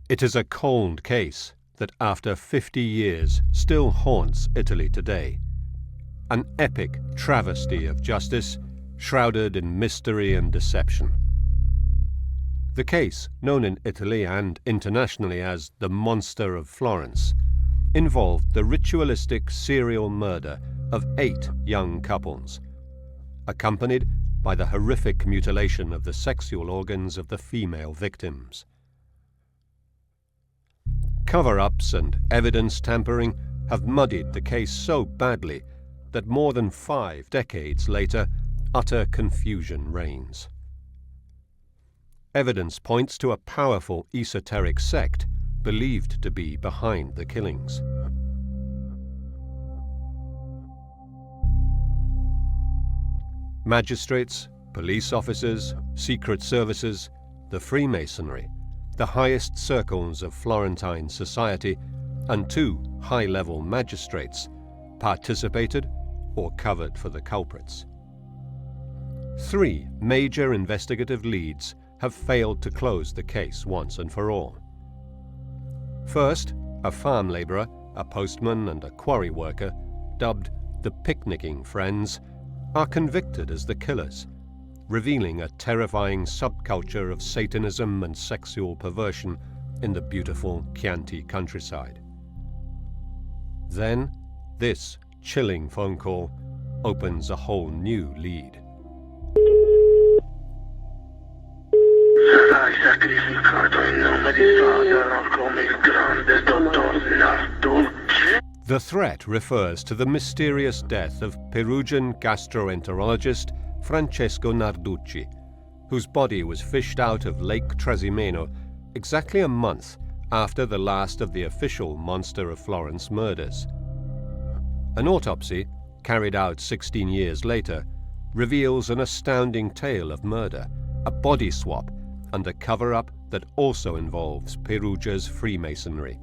It is a cold case that after 50 years still haunts Italy today. An epic travesty of justice, shrouded in mystery and deception. The case, known in Italy and internationally as the Monster of Florence, involved the ritualistic serial murder of 8 young couples, accompanied by the horrific mutilation of the sexual organs of the female victims. Cover-ups and evidence tampering have muddied the case so badly that more than 5 decades later, utter confusion reigns. Evidence points to a powerful esoteric sect believed to be behind the killings. Magistrates, police officers, secret services, the Freemasonry, the highest circles of Florentine society, and 2 high-level magistrates participated or covered for the culprits. 3 major investigative leads have failed to close the case once and for all. First, a farm laborer, a postman, and a quarry worker, dubbed the Picnicking Friends, are convicted as the killers, revealing a terrifying subculture of Satanism and sexual perversion in the beautiful Chianti countryside. Then, this chilling phone call opens a whole new lead. The threat refers to the mysterious death of Perugian gastroenterologist Francesco Narducci, whose body was fished out of Lake Trasimeno exactly a month after the last of the official Monster of Florence murders. An autopsy, carried out 16 years later, reveals an astounding tale of murder, a body swap, and a cover-up that also involves Perugia's Freemasonry.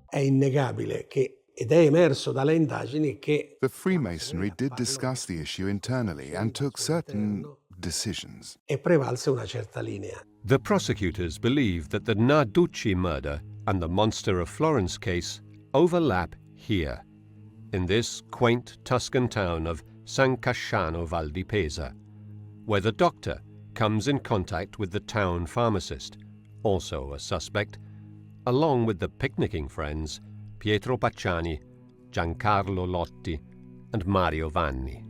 È innegabile che, ed è emerso dalle indagini che The Freemasonry did discuss the issue internally and took certain decisions. e prevalse una certa linea. The prosecutors believe that the Narducci murder and the Monster of Florence case overlap here, in this quaint Tuscan town of San Casciano Val di Pesa, where the doctor comes in contact with the town pharmacist, also a suspect, along with the Picnicking Friends, Pietro Pacciani, Giancarlo Lotti, and Mario Vanni.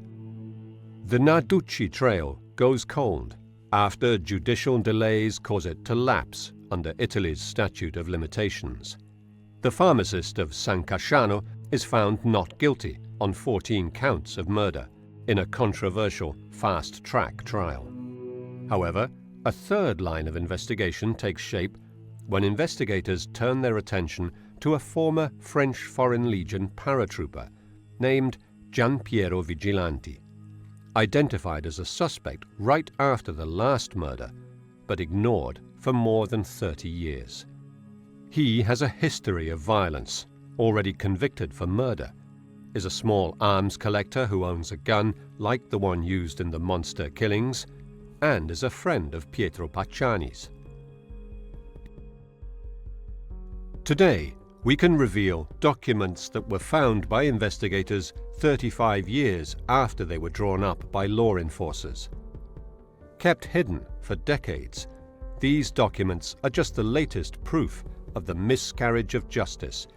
The Narducci trail goes cold after judicial delays cause it to lapse under Italy's statute of limitations. The pharmacist of San Casciano is found not guilty on 14 counts of murder in a controversial fast-track trial. However, a third line of investigation takes shape when investigators turn their attention to a former French Foreign Legion paratrooper named Gianpiero Vigilanti, identified as a suspect right after the last murder, but ignored for more than 30 years. He has a history of violence, already convicted for murder, is a small arms collector who owns a gun like the one used in the monster killings, and is a friend of Pietro Pacciani's. Today, we can reveal documents that were found by investigators 35 years after they were drawn up by law enforcers. Kept hidden for decades, these documents are just the latest proof of the miscarriage of justice,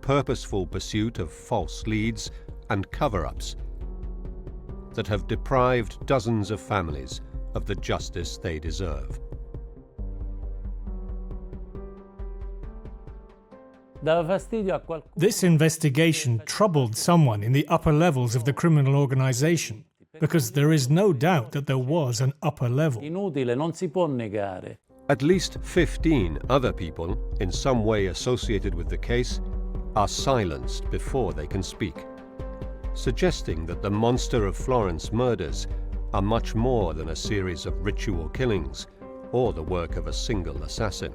purposeful pursuit of false leads, and cover-ups that have deprived dozens of families of the justice they deserve. This investigation troubled someone in the upper levels of the criminal organization, because there is no doubt that there was an upper level. At least 15 other people, in some way associated with the case, are silenced before they can speak, suggesting that the Monster of Florence murders are much more than a series of ritual killings or the work of a single assassin.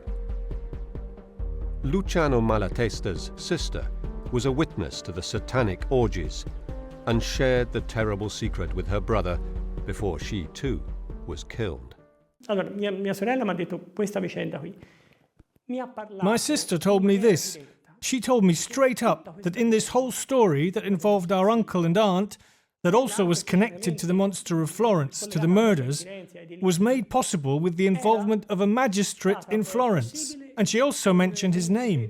Luciano Malatesta's sister was a witness to the satanic orgies and shared the terrible secret with her brother before she too was killed. Allora, mia sorella mi ha detto questa vicenda qui. My sister told me this. She told me straight up that in this whole story that involved our uncle and aunt, that also was connected to the Monster of Florence, to the murders, was made possible with the involvement of a magistrate in Florence. And she also mentioned his name.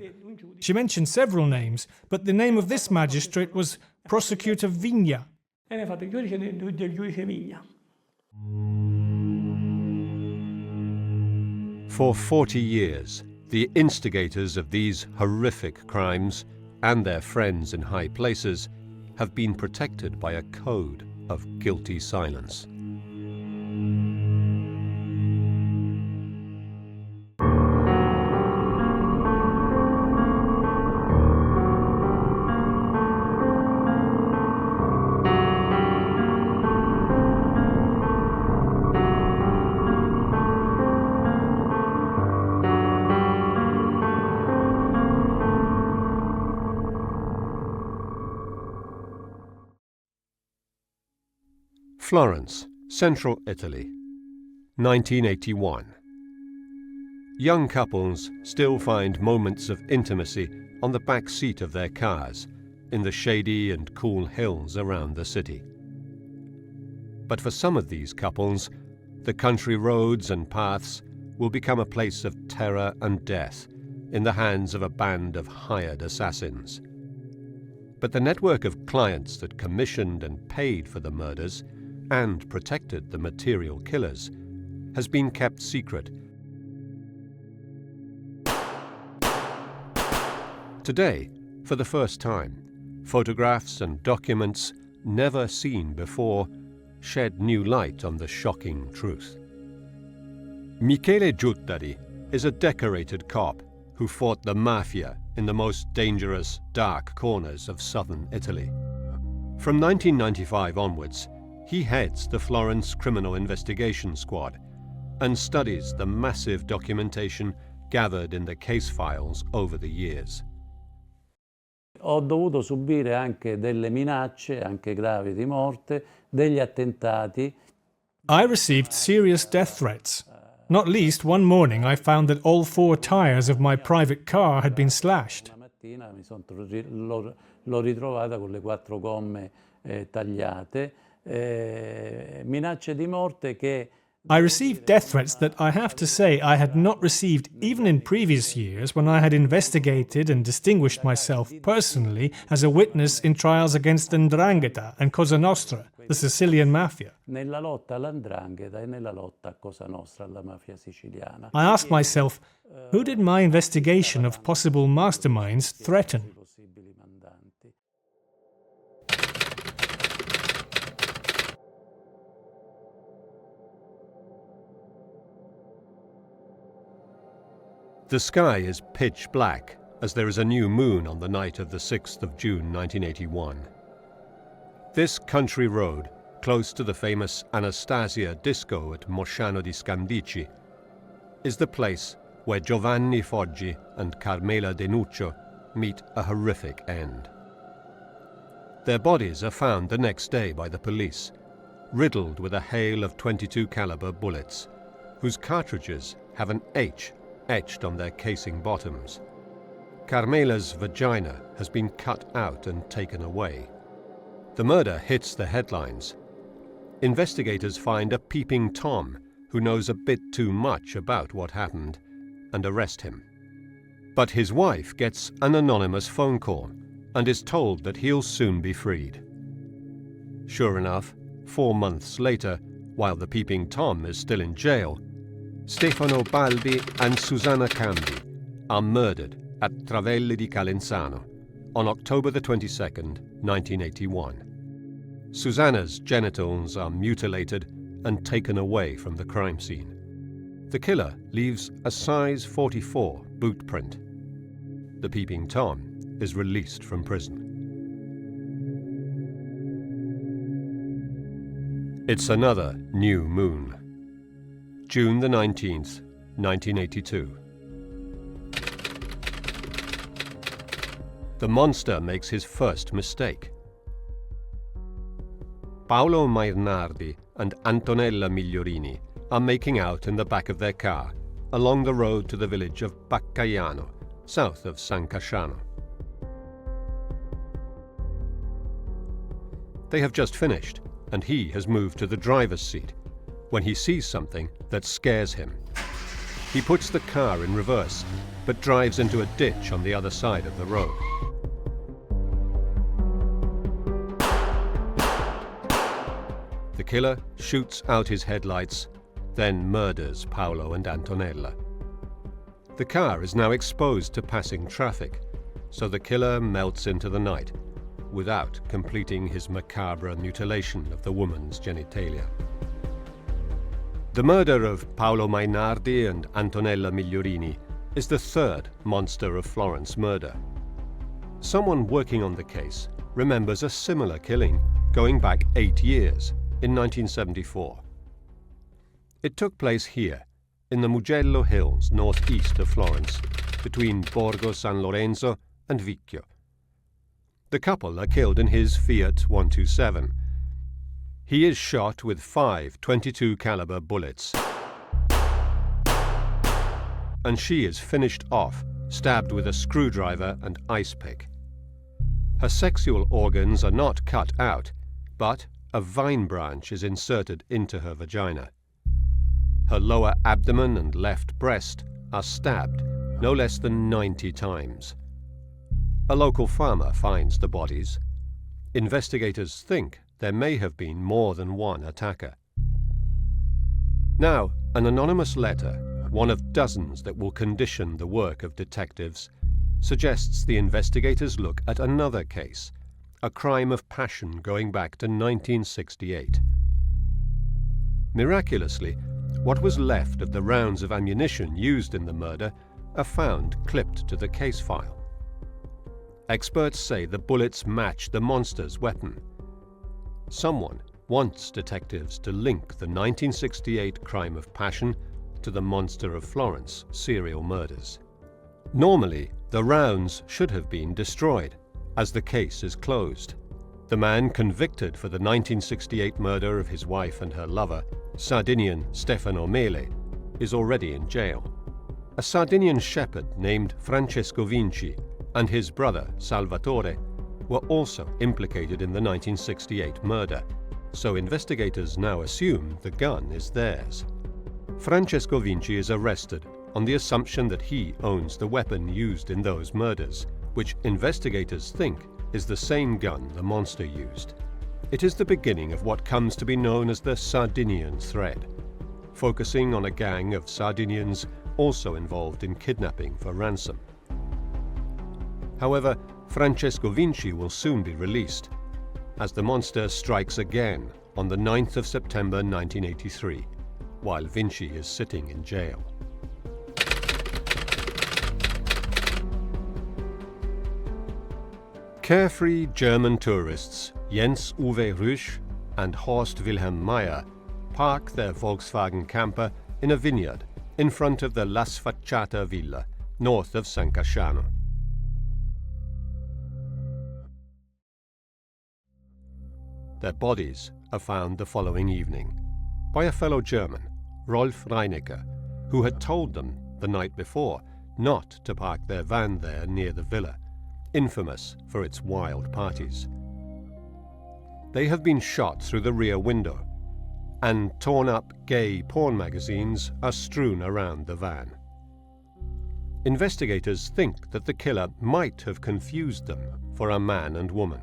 She mentioned several names, but the name of this magistrate was Prosecutor Vigna. E ne ha fatto il giudice del giudice Vigna. For 40 years, the instigators of these horrific crimes and their friends in high places have been protected by a code of guilty silence. Florence, Central Italy, 1981. Young couples still find moments of intimacy on the back seat of their cars in the shady and cool hills around the city. But for some of these couples, the country roads and paths will become a place of terror and death in the hands of a band of hired assassins. But the network of clients that commissioned and paid for the murders and protected the material killers has been kept secret. Today, for the first time, photographs and documents never seen before shed new light on the shocking truth. Michele Giuttari is a decorated cop who fought the mafia in the most dangerous, dark corners of southern Italy. From 1995 onwards, he heads the Florence Criminal Investigation Squad and studies the massive documentation gathered in the case files over the years. Ho dovuto subire anche delle minacce, anche gravi di morte, degli attentati. I received serious death threats. Not least, one morning I found that all 4 tires of my private car had been slashed. Una mattina l'ho ritrovata con le 4 gomme tagliate. Minacce di morte che I received death threats that I have to say I had not received even in previous years when I had investigated and distinguished myself personally as a witness in trials against 'Ndrangheta and Cosa Nostra, the Sicilian mafia. nella lotta all''Ndrangheta e nella lotta a Cosa Nostra, alla mafia siciliana. I asked myself, who did my investigation of possible masterminds threaten? Possibili mandanti. The sky is pitch black as there is a new moon on the night of the 6th of June 1981. This country road, close to the famous Anastasia disco at Mosciano di Scandici, is the place where Giovanni Foggi and Carmela Denuccio meet a horrific end. Their bodies are found the next day by the police, riddled with a hail of .22 caliber bullets, whose cartridges have an H etched on their casing bottoms. Carmela's vagina has been cut out and taken away. The murder hits the headlines. Investigators find a peeping Tom who knows a bit too much about what happened and arrest him. But his wife gets an anonymous phone call and is told that he'll soon be freed. Sure enough, 4 months later, while the peeping Tom is still in jail, Stefano Balbi and Susanna Cambi are murdered at Travelli di Calenzano on October the 22nd, 1981. Susanna's genitals are mutilated and taken away from the crime scene. The killer leaves a size 44 boot print. The peeping Tom is released from prison. It's another new moon. June the 19th, 1982. The monster makes his first mistake. Paolo Mainardi and Antonella Migliorini are making out in the back of their car along the road to the village of Baccaiano, south of San Casciano. They have just finished, and he has moved to the driver's seat when he sees something that scares him. He puts the car in reverse, but drives into a ditch on the other side of the road. The killer shoots out his headlights, then murders Paolo and Antonella. The car is now exposed to passing traffic, so the killer melts into the night without completing his macabre mutilation of the woman's genitalia. The murder of Paolo Mainardi and Antonella Migliorini is the third Monster of Florence murder. Someone working on the case remembers a similar killing going back 8 years, in 1974. It took place here, in the Mugello Hills northeast of Florence, between Borgo San Lorenzo and Vicchio. The couple are killed in his Fiat 127. He is shot with 5 .22 caliber bullets, and she is finished off, stabbed with a screwdriver and ice pick. Her sexual organs are not cut out, but a vine branch is inserted into her vagina. Her lower abdomen and left breast are stabbed no less than 90 times. A local farmer finds the bodies. Investigators think there may have been more than one attacker. Now, an anonymous letter, one of dozens that will condition the work of detectives, suggests the investigators look at another case, a crime of passion going back to 1968. Miraculously, what was left of the rounds of ammunition used in the murder are found clipped to the case file. Experts say the bullets match the monster's weapon. Someone wants detectives to link the 1968 crime of passion to the Monster of Florence serial murders. Normally, the rounds should have been destroyed, as the case is closed. The man convicted for the 1968 murder of his wife and her lover, Sardinian Stefano Mele, is already in jail. A Sardinian shepherd named Francesco Vinci and his brother Salvatore were also implicated in the 1968 murder, so investigators now assume the gun is theirs. Francesco Vinci is arrested on the assumption that he owns the weapon used in those murders, which investigators think is the same gun the monster used. It is the beginning of what comes to be known as the Sardinian thread, focusing on a gang of Sardinians also involved in kidnapping for ransom. However, Francesco Vinci will soon be released, as the monster strikes again on the 9th of September 1983, while Vinci is sitting in jail. Carefree German tourists Jens Uwe Rüsch and Horst Wilhelm Meyer park their Volkswagen camper in a vineyard in front of the La Sfacciata Villa, north of San Casciano. Their bodies are found the following evening by a fellow German, Rolf Reinecker, who had told them the night before not to park their van there near the villa, infamous for its wild parties. They have been shot through the rear window, and torn-up gay porn magazines are strewn around the van. Investigators think that the killer might have confused them for a man and woman.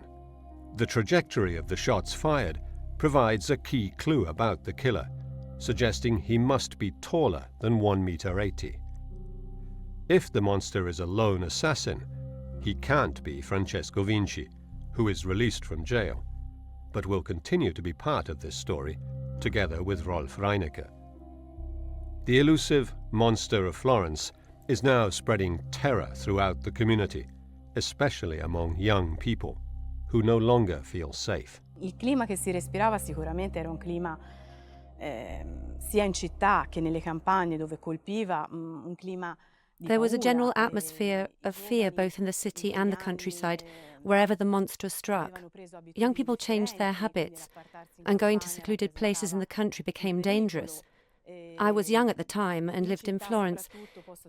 The trajectory of the shots fired provides a key clue about the killer, suggesting he must be taller than 1.80 meters. If the monster is a lone assassin, he can't be Francesco Vinci, who is released from jail, but will continue to be part of this story, together with Rolf Reinecker. The elusive Monster of Florence is now spreading terror throughout the community, especially among young people, who no longer feel safe. Il clima che si respirava sicuramente era un clima sia in città che nelle campagne dove colpiva, un clima There was a general atmosphere of fear both in the city and the countryside, wherever the monster struck. Young people changed their habits, and going to secluded places in the country became dangerous. I was young at the time and lived in Florence,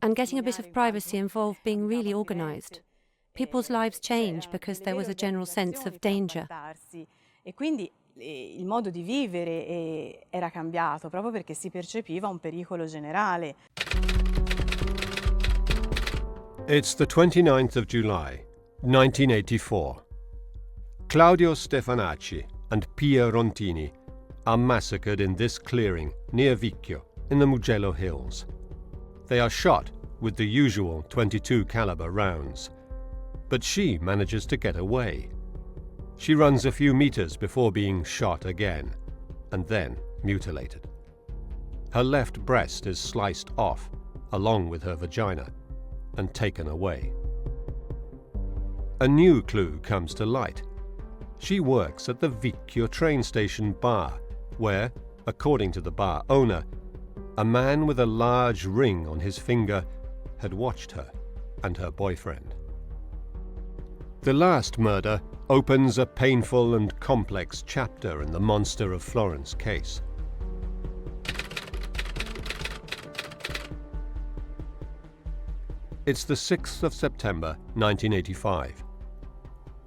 and getting a bit of privacy involved being really organised. People's lives changed because there was a general sense of danger. E quindi il modo di vivere era cambiato proprio perché si percepiva un pericolo generale. It's the 29th of July, 1984. Claudio Stefanacci and Pia Rontini are massacred in this clearing near Vicchio in the Mugello Hills. They are shot with the usual .22 caliber rounds, but she manages to get away. She runs a few meters before being shot again, and then mutilated. Her left breast is sliced off, along with her vagina, and taken away. A new clue comes to light. She works at the Vicchio train station bar, where, according to the bar owner, a man with a large ring on his finger had watched her and her boyfriend. The last murder opens a painful and complex chapter in the Monster of Florence case. It's the 6th of September, 1985.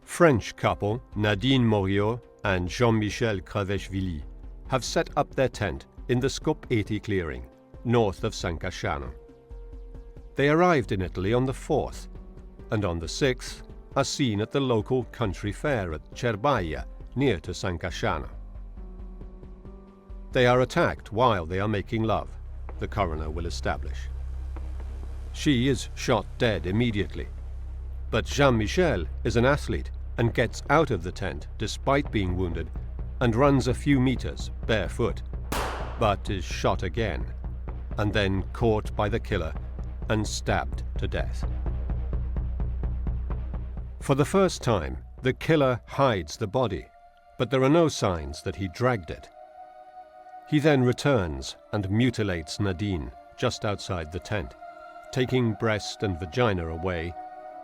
French couple Nadine Moriot and Jean-Michel Cravechvili have set up their tent in the Scopeti clearing, north of San Casciano. They arrived in Italy on the 4th, and on the 6th are seen at the local country fair at Cerbaia, near to San Casciano. They are attacked while they are making love, the coroner will establish. She is shot dead immediately, but Jean-Michel is an athlete and gets out of the tent despite being wounded and runs a few meters barefoot, but is shot again, and then caught by the killer and stabbed to death. For the first time, the killer hides the body, but there are no signs that he dragged it. He then returns and mutilates Nadine just outside the tent, taking breast and vagina away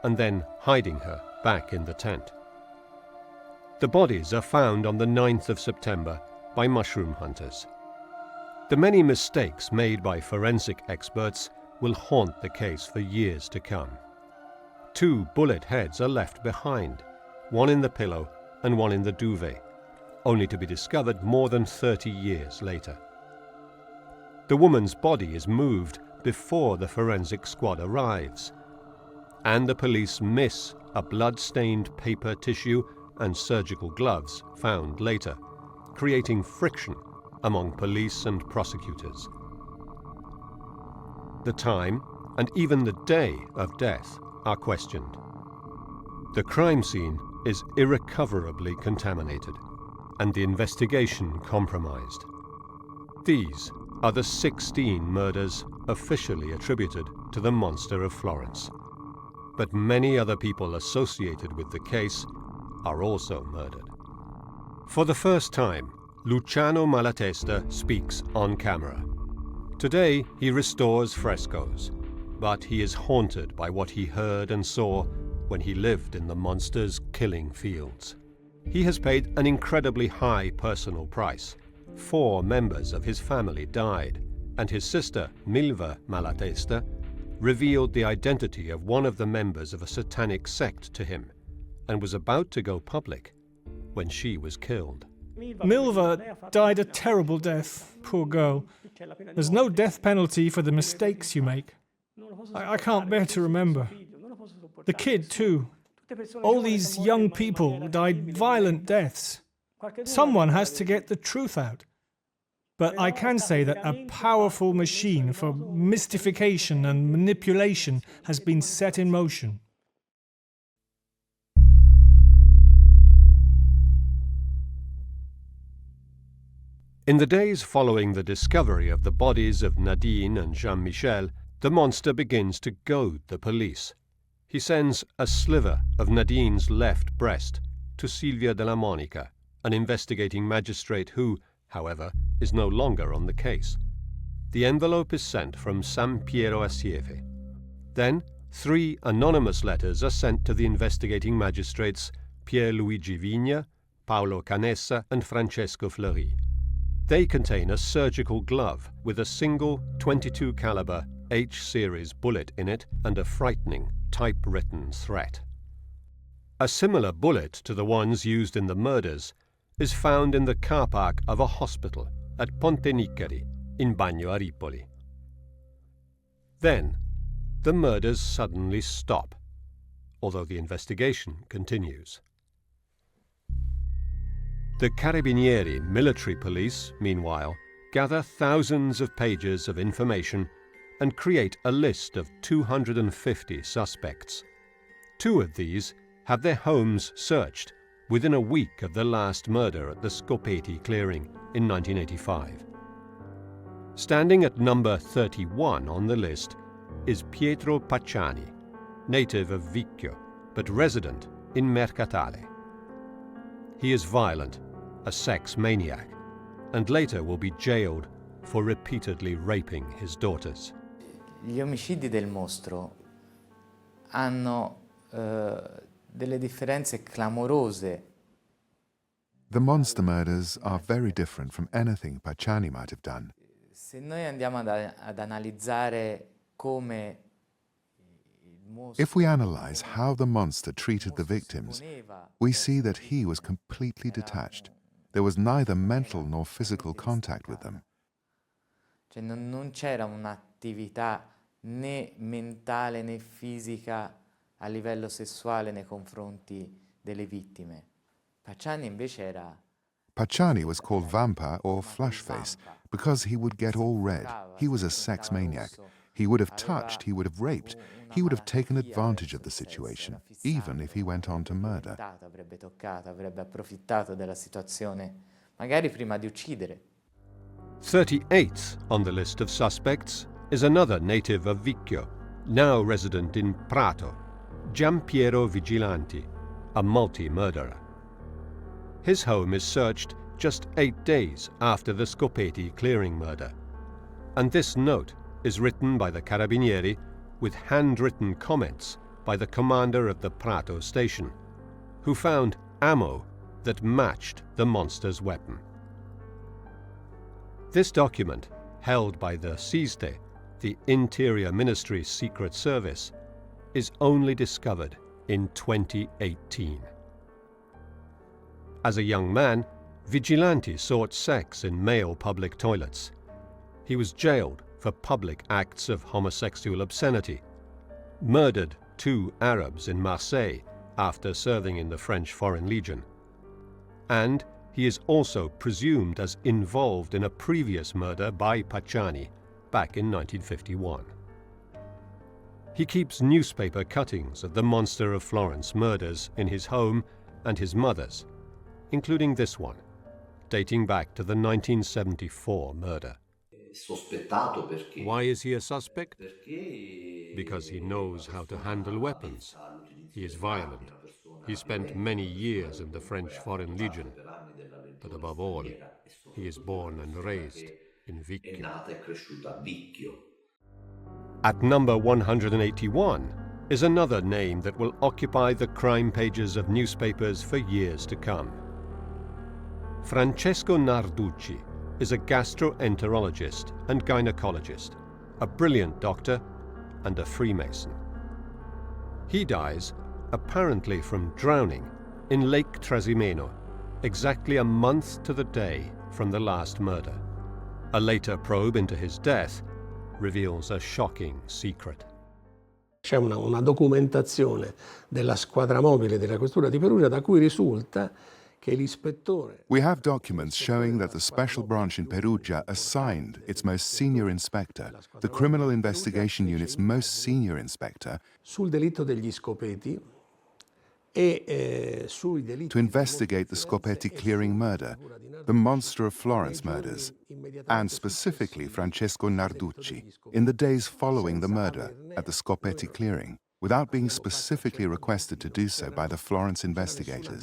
and then hiding her back in the tent. The bodies are found on the 9th of September by mushroom hunters. The many mistakes made by forensic experts will haunt the case for years to come. 2 bullet heads are left behind, one in the pillow and one in the duvet, only to be discovered more than 30 years later. The woman's body is moved before the forensic squad arrives, and the police miss a blood-stained paper tissue and surgical gloves found later, creating friction among police and prosecutors. The time and even the day of death are questioned. The crime scene is irrecoverably contaminated and the investigation compromised. These are the 16 murders officially attributed to the Monster of Florence, but many other people associated with the case are also murdered. For the first time, Luciano Malatesta speaks on camera. Today he restores frescoes, but he is haunted by what he heard and saw when he lived in the monster's killing fields. He has paid an incredibly high personal price. 4 members of his family died, and his sister, Milva Malatesta, revealed the identity of one of the members of a satanic sect to him, and was about to go public when she was killed. Milva died a terrible death, poor girl. There's no death penalty for the mistakes you make. I can't bear to remember. The kid, too. All these young people died violent deaths. Someone has to get the truth out. But I can say that a powerful machine for mystification and manipulation has been set in motion. In the days following the discovery of the bodies of Nadine and Jean-Michel, the monster begins to goad the police. He sends a sliver of Nadine's left breast to Silvia della Monica, an investigating magistrate who, however, is no longer on the case. The envelope is sent from San Piero a Sieve. Then, 3 anonymous letters are sent to the investigating magistrates Pierluigi Vigna, Paolo Canessa and Francesco Fleury. They contain a surgical glove with a single 22 caliber H-series bullet in it and a frightening typewritten threat. A similar bullet to the ones used in the murders is found in the car park of a hospital at Ponte Nicari in Bagno a Ripoli. Then, the murders suddenly stop, although the investigation continues. The Carabinieri military police, meanwhile, gather thousands of pages of information and create a list of 250 suspects. 2 of these have their homes searched within a week of the last murder at the Scopeti clearing in 1985. Standing at number 31 on the list is Pietro Pacciani, native of Vicchio, but resident in Mercatale. He is violent, a sex maniac, and later will be jailed for repeatedly raping his daughters. Gli omicidi del mostro hanno delle differenze clamorose. The monster murders are very different from anything Pacciani might have done. Se noi andiamo ad analizzare come il mostro... If we analyze how the monster treated the victims, we see that he was completely detached. There was neither mental nor physical contact with them. Cioè non c'era un'attività né mentale né fisica a livello sessuale nei confronti delle vittime. Pacciani invece era... Pacciani was called Vampa or Flushface because he would get all red. He was a sex maniac. He would have touched, he would have raped, he would have taken advantage of the situation, even if he went on to murder. Avrebbe toccato, avrebbe approfittato della situazione, magari prima di uccidere. 38th on the list of suspects is another native of Vicchio, now resident in Prato, Giampiero Vigilanti, a multi-murderer. His home is searched just 8 days after the Scopeti clearing murder, and this note is written by the Carabinieri with handwritten comments by the commander of the Prato station, who found ammo that matched the monster's weapon. This document, held by the SISTE, the Interior Ministry's Secret Service, is only discovered in 2018. As a young man, Vigilanti sought sex in male public toilets. He was jailed for public acts of homosexual obscenity, murdered 2 Arabs in Marseille after serving in the French Foreign Legion, and he is also presumed as involved in a previous murder by Pacciani back in 1951. He keeps newspaper cuttings of the Monster of Florence murders in his home and his mother's, including this one, dating back to the 1974 murder. Why is he a suspect? Because he knows how to handle weapons. He is violent. He spent many years in the French Foreign Legion. But above all, he is born and raised in Vicchio. At number 181 is another name that will occupy the crime pages of newspapers for years to come. Francesco Narducci is a gastroenterologist and gynecologist, a brilliant doctor and a Freemason. He dies, apparently from drowning, in Lake Trasimeno, exactly a month to the day from the last murder. A later probe into his death reveals a shocking secret. C'è una documentazione della squadra mobile della questura di Perugia da cui risulta che l'ispettore... We have documents showing that the special branch in Perugia assigned its most senior inspector, the criminal investigation unit's most senior inspector, sul delitto degli Scopeti sui delitti to investigate the Scopeti clearing murder, the Monster of Florence murders, and specifically Francesco Narducci, in the days following the murder at the Scopeti clearing, without being specifically requested to do so by the Florence investigators.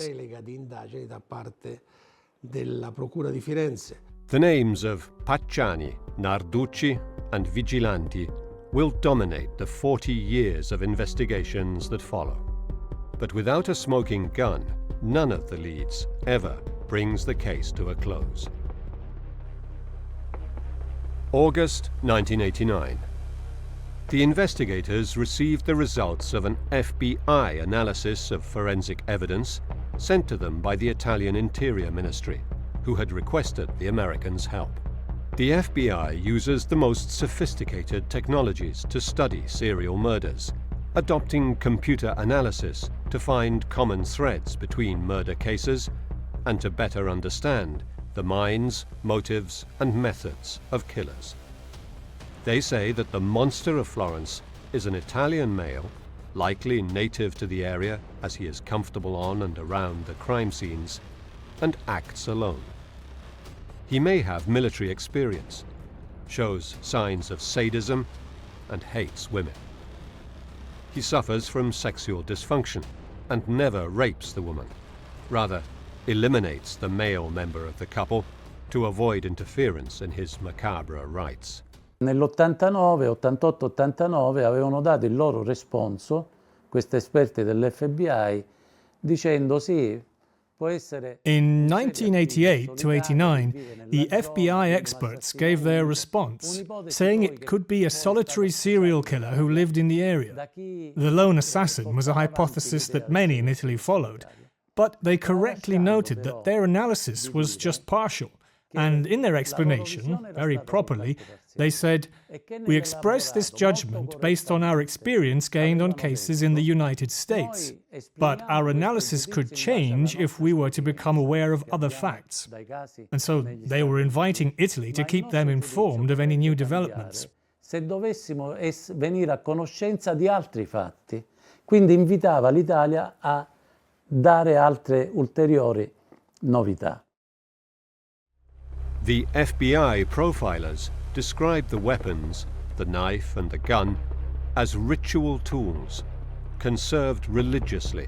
The names of Pacciani, Narducci, and Vigilanti will dominate the 40 years of investigations that follow. But without a smoking gun, none of the leads ever brings the case to a close. August 1989. The investigators received the results of an FBI analysis of forensic evidence sent to them by the Italian Interior Ministry, who had requested the Americans' help. The FBI uses the most sophisticated technologies to study serial murders, adopting computer analysis to find common threads between murder cases and to better understand the minds, motives, and methods of killers. They say that the Monster of Florence is an Italian male, likely native to the area as he is comfortable on and around the crime scenes, and acts alone. He may have military experience, shows signs of sadism, and hates women. He suffers from sexual dysfunction and never rapes the woman, rather eliminates the male member of the couple to avoid interference in his macabre rites. Nell'89, 88-89 avevano dato il loro responso, questi esperti dell'FBI, dicendo sì, può essere... In 1988 to 89, the FBI experts gave their response, saying it could be a solitary serial killer who lived in the area. The lone assassin was a hypothesis that many in Italy followed, but they correctly noted that their analysis was just partial, and in their explanation, very properly, they said, "We express this judgment based on our experience gained on cases in the United States, but our analysis could change if we were to become aware of other facts." And so they were inviting Italy to keep them informed of any new developments. Se dovessimo venire a conoscenza di altri fatti, quindi invitava l'Italia a dare altre ulteriori novità. The FBI profilers described the weapons, the knife and the gun, as ritual tools, conserved religiously,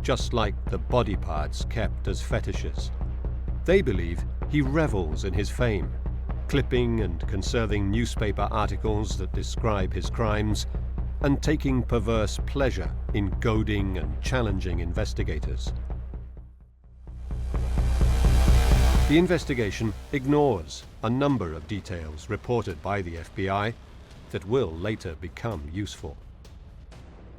just like the body parts kept as fetishes. They believe he revels in his fame, clipping and conserving newspaper articles that describe his crimes, and taking perverse pleasure in goading and challenging investigators. The investigation ignores a number of details reported by the FBI that will later become useful.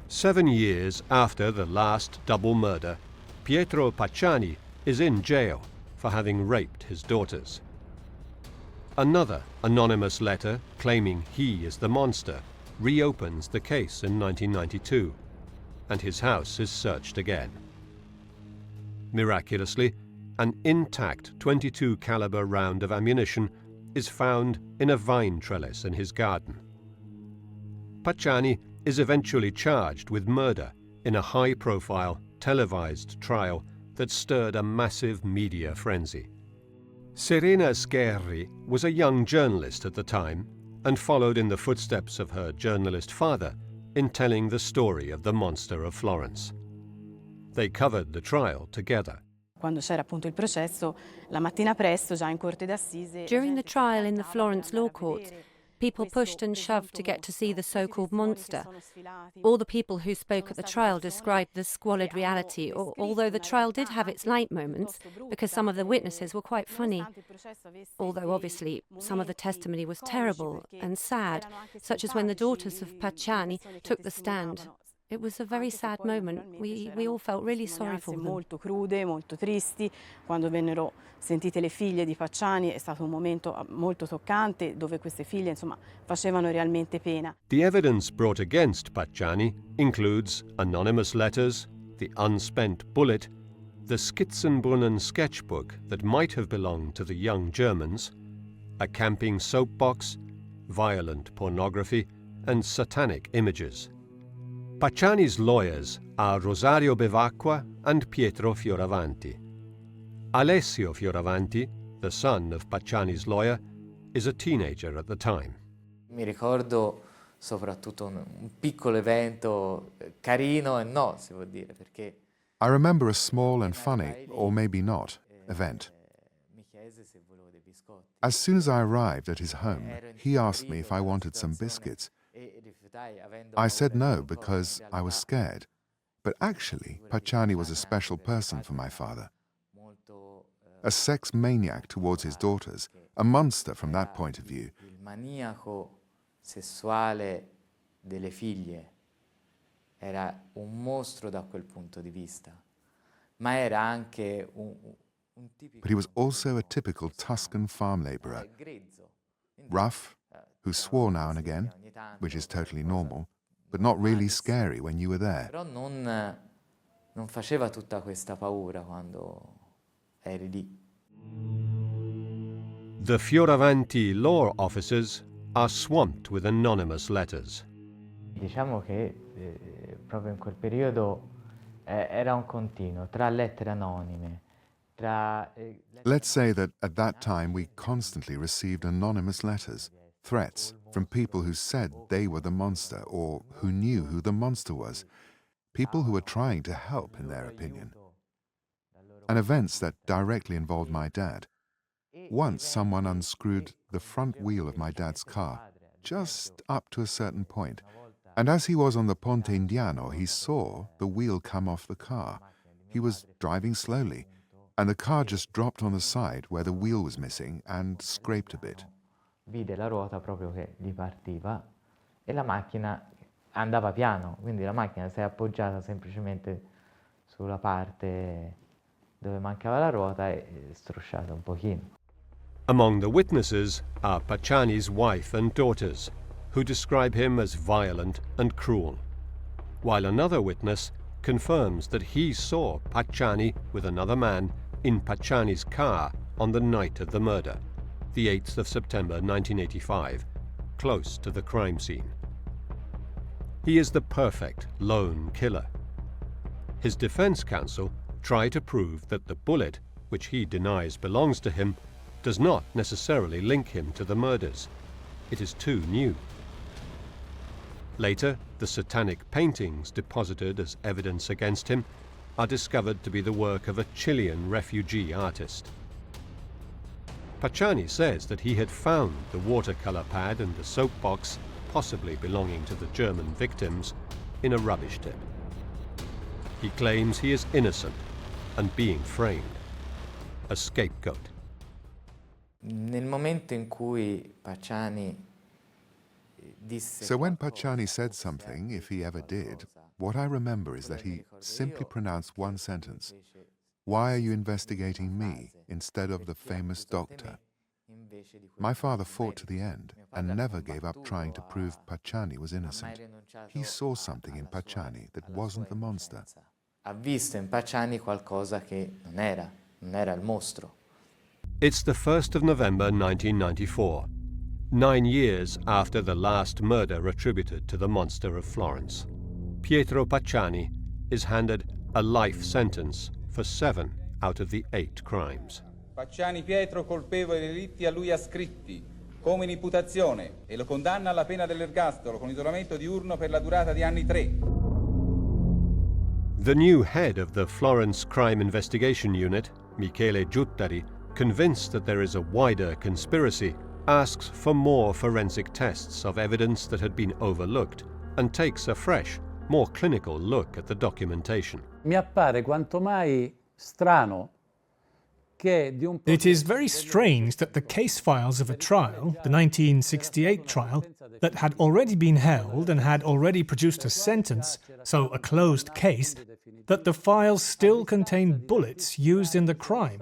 7 years after the last double murder, Pietro Pacciani is in jail for having raped his daughters. Another anonymous letter claiming he is the monster reopens the case in 1992, and his house is searched again. Miraculously, an intact .22 caliber round of ammunition is found in a vine trellis in his garden. Pacciani is eventually charged with murder in a high-profile, televised trial that stirred a massive media frenzy. Serena Scherri was a young journalist at the time and followed in the footsteps of her journalist father in telling the story of the Monster of Florence. They covered the trial together. Quando c'era appunto il processo, la mattina presto, già in corte d'assise... During the trial in the Florence law courts, people pushed and shoved to get to see the so-called monster. All the people who spoke at the trial described the squalid reality, although the trial did have its light moments, because some of the witnesses were quite funny. Although obviously some of the testimony was terrible and sad, such as when the daughters of Pacciani took the stand. It was a very sad moment. We all felt really sorry for them. Molto crude, molto tristi. Quando vennero sentite le figlie di Pacciani è stato un momento molto toccante dove queste figlie, insomma, facevano realmente pena. The evidence brought against Pacciani includes anonymous letters, the unspent bullet, the Skizzenbrunnen sketchbook that might have belonged to the young Germans, a camping soapbox, violent pornography, and satanic images. Pacciani's lawyers are Rosario Bevacqua and Pietro Fioravanti. Alessio Fioravanti, the son of Pacciani's lawyer, is a teenager at the time. Mi ricordo soprattutto un piccolo evento carino e no, si può dire, perché... I remember a small and funny, or maybe not, event. As soon as I arrived at his home, he asked me if I wanted some biscuits, I said no because I was scared. But actually, Pacciani was a special person for my father. A sex maniac towards his daughters, a monster from that point of view. Il maniaco sessuale delle figlie era un mostro da quel punto di vista, ma era anche un tipico. But he was also a typical Tuscan farm laborer, rough, who swore now and again, which is totally normal, but not really scary when you were there. Però non faceva tutta questa paura quando eri lì. The Fioravanti law officers are swamped with anonymous letters. Diciamo che proprio in quel periodo era un continuo tra lettere anonime, tra... Let's say that at that time we constantly received anonymous letters, threats from people who said they were the monster or who knew who the monster was, people who were trying to help in their opinion, and events that directly involved my dad. Once someone unscrewed the front wheel of my dad's car, just up to a certain point, and as he was on the Ponte Indiano, he saw the wheel come off the car. He was driving slowly, and the car just dropped on the side where the wheel was missing and scraped a bit. Vide la ruota proprio che gli partiva e la macchina andava piano, quindi la macchina si è appoggiata semplicemente sulla parte dove mancava la ruota e strusciata un pochino. Among the witnesses are Pacciani's wife and daughters, who describe him as violent and cruel, while another witness confirms that he saw Pacciani with another man in Pacciani's car on the night of the murder, the 8th of September 1985, close to the crime scene. He is the perfect lone killer. His defense counsel try to prove that the bullet, which he denies belongs to him, does not necessarily link him to the murders. It is too new. Later, the Satanic paintings deposited as evidence against him are discovered to be the work of a Chilean refugee artist. Pacciani says that he had found the watercolor pad and the soap box, possibly belonging to the German victims, in a rubbish tip. He claims he is innocent and being framed, a scapegoat. Nel momento in cui Pacciani disse... So when Pacciani said something, if he ever did, what I remember is that he simply pronounced one sentence. Why are you investigating me instead of the famous doctor? My father fought to the end and never gave up trying to prove Pacciani was innocent. He saw something in Pacciani that wasn't the monster. Ha visto in Pacciani qualcosa che non era il mostro. It's the 1st of November 1994, 9 years after the last murder attributed to the Monster of Florence. Pietro Pacciani is handed a life sentence for 7 out of the 8 crimes. Pacciani Pietro colpevole dei delitti a lui ascritti, come in imputazione, e lo condanna alla pena dell'ergastolo con isolamento diurno per la durata di anni 3. The new head of the Florence Crime Investigation Unit, Michele Giuttari, convinced that there is a wider conspiracy, asks for more forensic tests of evidence that had been overlooked and takes a fresh, more clinical look at the documentation. Mi appare quanto mai strano che di un... It is very strange that the case files of a trial, the 1968 trial, that had already been held and had already produced a sentence, so a closed case, that the files still contain bullets used in the crime,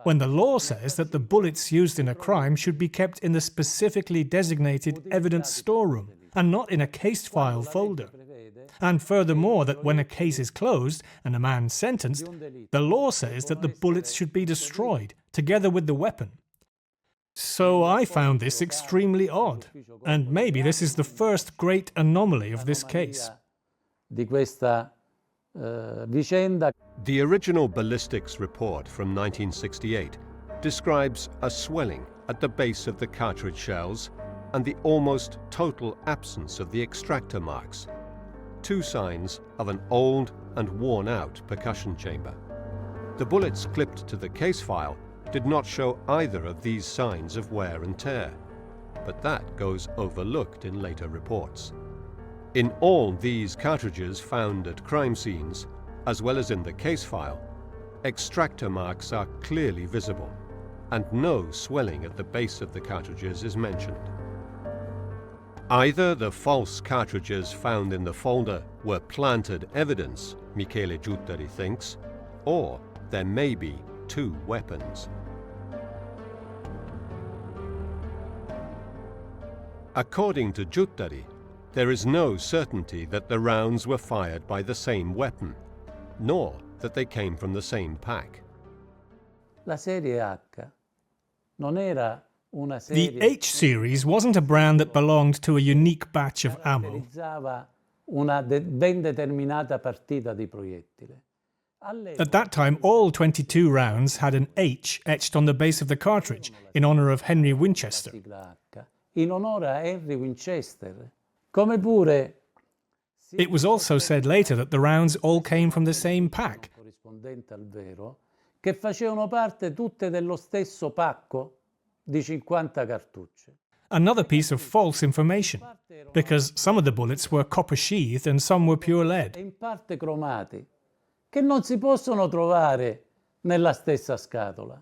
when the law says that the bullets used in a crime should be kept in the specifically designated evidence storeroom and not in a case file folder. And furthermore, that when a case is closed and a man sentenced, the law says that the bullets should be destroyed, together with the weapon. So I found this extremely odd, and maybe this is the first great anomaly of this case. Di questa vicenda. The original ballistics report from 1968 describes a swelling at the base of the cartridge shells and the almost total absence of the extractor marks, 2 signs of an old and worn-out percussion chamber. The bullets clipped to the case file did not show either of these signs of wear and tear, but that goes overlooked in later reports. In all these cartridges found at crime scenes, as well as in the case file, extractor marks are clearly visible, and no swelling at the base of the cartridges is mentioned. Either the false cartridges found in the folder were planted evidence, Michele Giuttari thinks, or there may be two weapons. According to Giuttari, there is no certainty that the rounds were fired by the same weapon, nor that they came from the same pack. La serie H non era una The serie H series wasn't a brand that belonged to a unique batch of ammo. caratterizzava una ben determinata partita di proiettile. At that time, all 22 rounds had an H etched on the base of the cartridge in honor of Henry Winchester. Sigla H, in onore a Henry Winchester. Come pure It was also said later that the rounds all came from the same pack. corrispondente al vero, che facevano parte tutte dello stesso pacco di 50 cartucce. Another piece of false information, because some of the bullets were copper sheathed and some were pure E lead. in parte cromati, che non si possono trovare nella stessa scatola.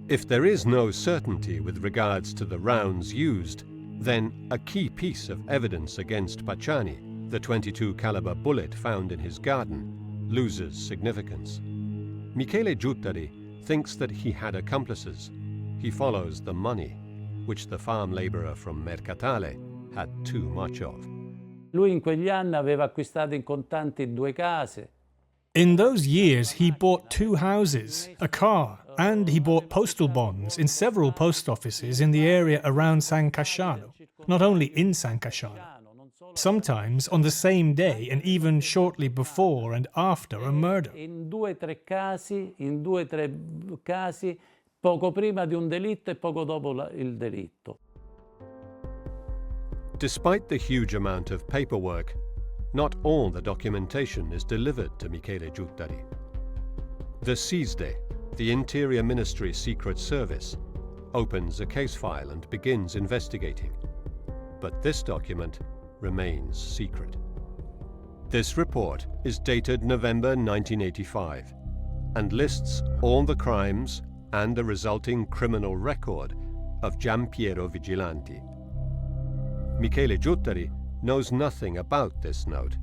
If there is no certainty with regards to the rounds used, then a key piece of evidence against Pacciani, the .22 caliber bullet found in his garden, loses significance. Michele Giuttari thinks that he had accomplices. He follows the money, which the farm laborer from Mercatale had too much of. Lui in quegli anni aveva acquistato in contanti 2 case. In those years, he bought 2 houses, a car, and he bought postal bonds in several post offices in the area around San Casciano, not only in San Casciano. Sometimes on the same day and even shortly before and after a murder. In 2-3 casi, poco prima di un delitto e poco dopo il delitto. Despite the huge amount of paperwork, not all the documentation is delivered to Michele Giuttari. The SISDE, the Interior Ministry Secret Service, opens a case file and begins investigating. But this document remains secret. This report is dated November 1985 and lists all the crimes and the resulting criminal record of Giampiero Vigilanti. Michele Giuttari knows nothing about this note,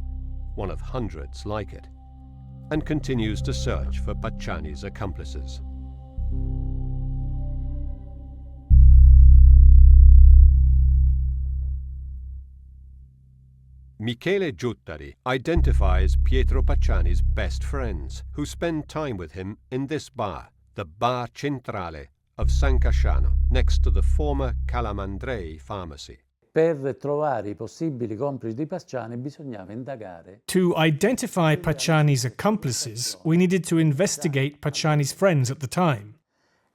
one of hundreds like it, and continues to search for Pacciani's accomplices. Michele Giuttari identifies Pietro Pacciani's best friends who spend time with him in this bar, the Bar Centrale of San Casciano, next to the former Calamandrei pharmacy. Per trovare I possibili complici di Pacciani bisognava indagare. To identify Pacciani's accomplices, we needed to investigate Pacciani's friends at the time.